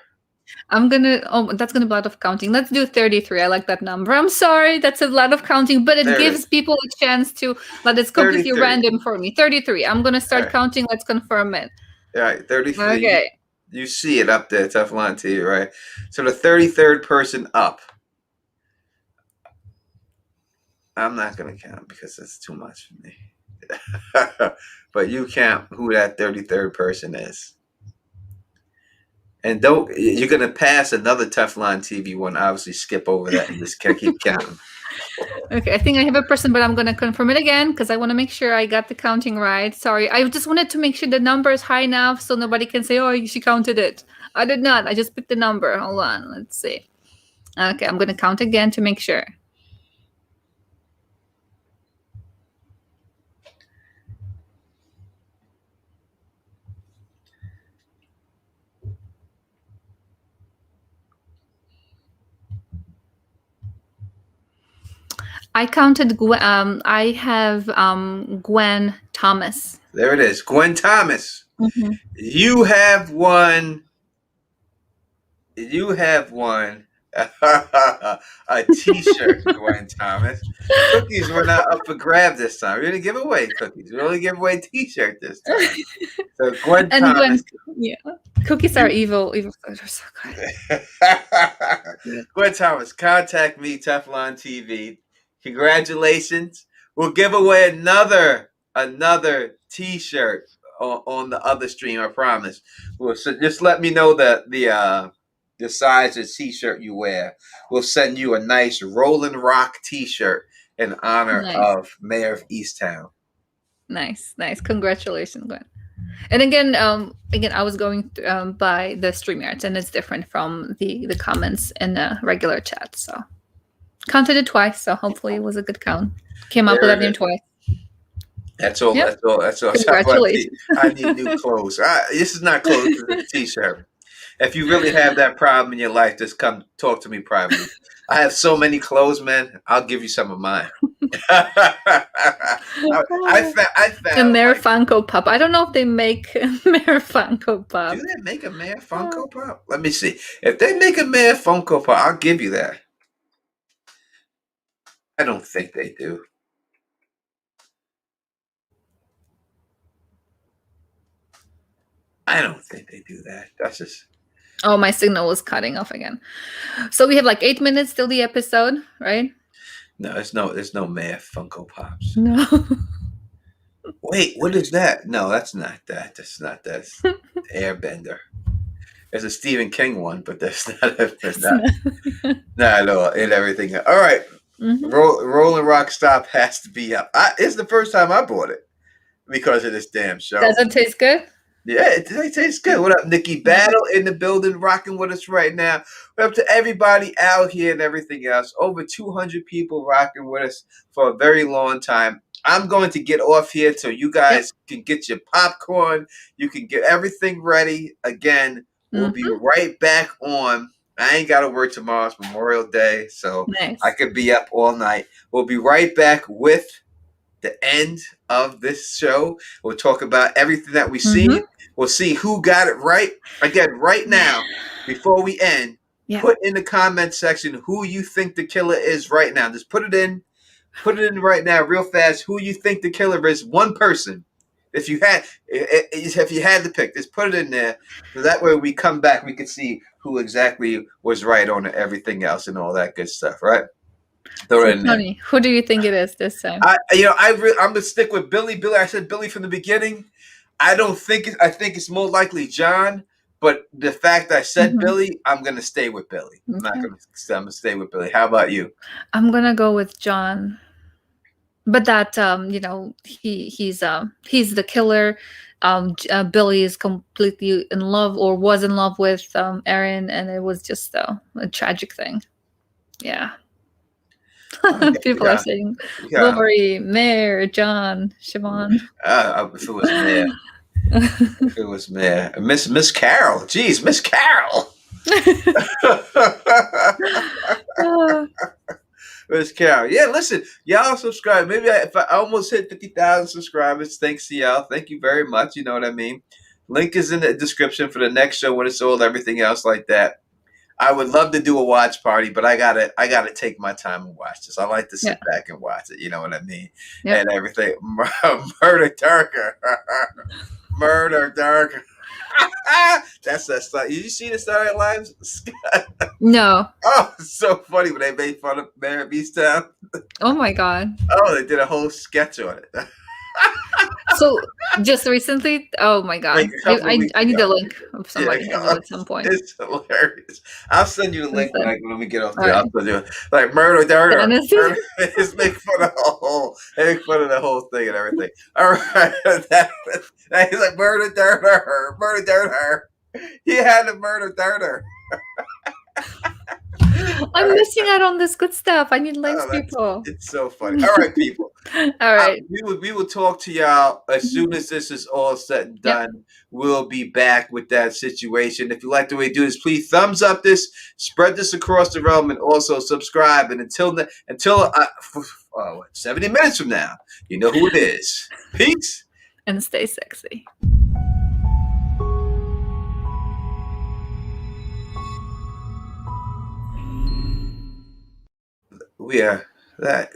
That's gonna be a lot of counting. Let's do 33. I like that number. I'm sorry, that's a lot of counting, but it There it gives is. people a chance to, but it's completely 33. random for me. 33. I'm gonna start All right. counting. Let's confirm it. All right. 33. Okay. You see it up there, Teflon TV, right? So the 33rd person up. I'm not going to count because it's too much for me. But you count who that 33rd person is. And you're going to pass another Teflon TV one, obviously skip over that and just keep counting. Okay, I think I have a person, but I'm going to confirm it again because I want to make sure I got the counting right. Sorry, I just wanted to make sure the number is high enough so nobody can say, "Oh, she counted it." I did not. I just picked the number. Hold on. Let's see. Okay, I'm going to count again to make sure. I counted. I have Gwen Thomas. There it is. Gwen Thomas. Mm-hmm. You have won. You have won a T-shirt, Gwen Thomas. Cookies were not up for grab this time. We didn't give away cookies. We only give away T-shirt this time. So Gwen And Thomas. yeah, cookies are evil. Evil. They're so good. Gwen Thomas, contact me, Teflon TV. Congratulations. We'll give away another T-shirt on the other stream, I promise. So just let me know the size of T-shirt you wear. We'll send you a nice Rolling Rock T-shirt in honor of Mare of Easttown. Nice. Congratulations, Gwen. And again, I was going by the StreamYards, and it's different from the comments in the regular chat. So counted it twice. So hopefully it was a good count. Came up with that name twice. That's all. Yep. That's all. Congratulations. I need new clothes. This is not clothes. This is a T-shirt. If you really have that problem in your life, just come talk to me privately. I have so many clothes, man. I'll give you some of mine. I found a Mare Funko Pop. I don't know if they make a Mare Funko Pop. Do they make a Mare Funko Pop? Let me see. If they make a Mare Funko Pop, I'll give you that. I don't think they do. I don't think they do that. That's just... Oh, my signal was cutting off again. So we have like 8 minutes till the episode, right? No, there's no Mare Funko Pops. No. Wait, what is that? No, that's not that. That's not that. Airbender. There's a Stephen King one, but that's not not at all. And everything. All right. Mm-hmm. Rolling Rock Stop has to be up. It's the first time I bought it because of this damn show. Does it taste good? Yeah, it tastes good. What up, Nikki Battle in the building, rocking with us right now. We're up to everybody out here and everything else. Over 200 people rocking with us for a very long time. I'm going to get off here so you guys can get your popcorn. You can get everything ready. Again, we'll be right back on. I ain't got to work tomorrow. It's Memorial Day, so I could be up all night. We'll be right back with the end of this show. We'll talk about everything that we've seen. We'll see who got it right. Again, right now, before we end, put in the comment section who you think the killer is right now. Just put it in. Put it in right now, real fast. Who you think the killer is? One person. If you had to pick, just put it in there. So that way, we come back, we can see who exactly was right on everything else and all that good stuff, right? Throw it in there. Who do you think it is this time? I'm gonna stick with Billy. I said Billy from the beginning. I think it's more likely John, but the fact I said Billy, I'm gonna stay with Billy. I'm gonna stay with Billy. How about you? I'm gonna go with John. But that he's the killer. Billy is completely in love or was in love with Erin, and it was just a tragic thing. Yeah. People are saying Lori, Mare, John, Siobhan. If it was Mare. Miss Carol. Jeez, Miss Carol. Miss Carol. Yeah, listen, y'all subscribe. Maybe if I almost hit 50,000 subscribers, thanks to y'all. Thank you very much. You know what I mean? Link is in the description for the next show when it's sold, everything else like that. I would love to do a watch party, but I gotta take my time and watch this. I like to sit back and watch it. You know what I mean? Yep. And everything. Murder Darker. Murder Darker. That's that stuff. Did you see the Saturday Night Live? No. Oh, it's so funny when they made fun of Mare of Easttown. Oh my god. Oh, they did a whole sketch on it. So just recently, oh my god, I need the link of somebody at some point. It's hilarious. I'll send you the link when we get off there. I'll send you like Murder Darker. It's make fun of the whole thing and everything. All right, he's like Murder Darker. He had to murder Darker. I'm missing out on this good stuff. I need links, people. It's so funny. All right, people. All right. We will talk to y'all as soon as this is all said and done. Yep. We'll be back with that situation. If you like the way we do this, please thumbs up this, spread this across the realm, and also subscribe. And until 70 minutes from now. You know who it is. Peace. And stay sexy. We are that.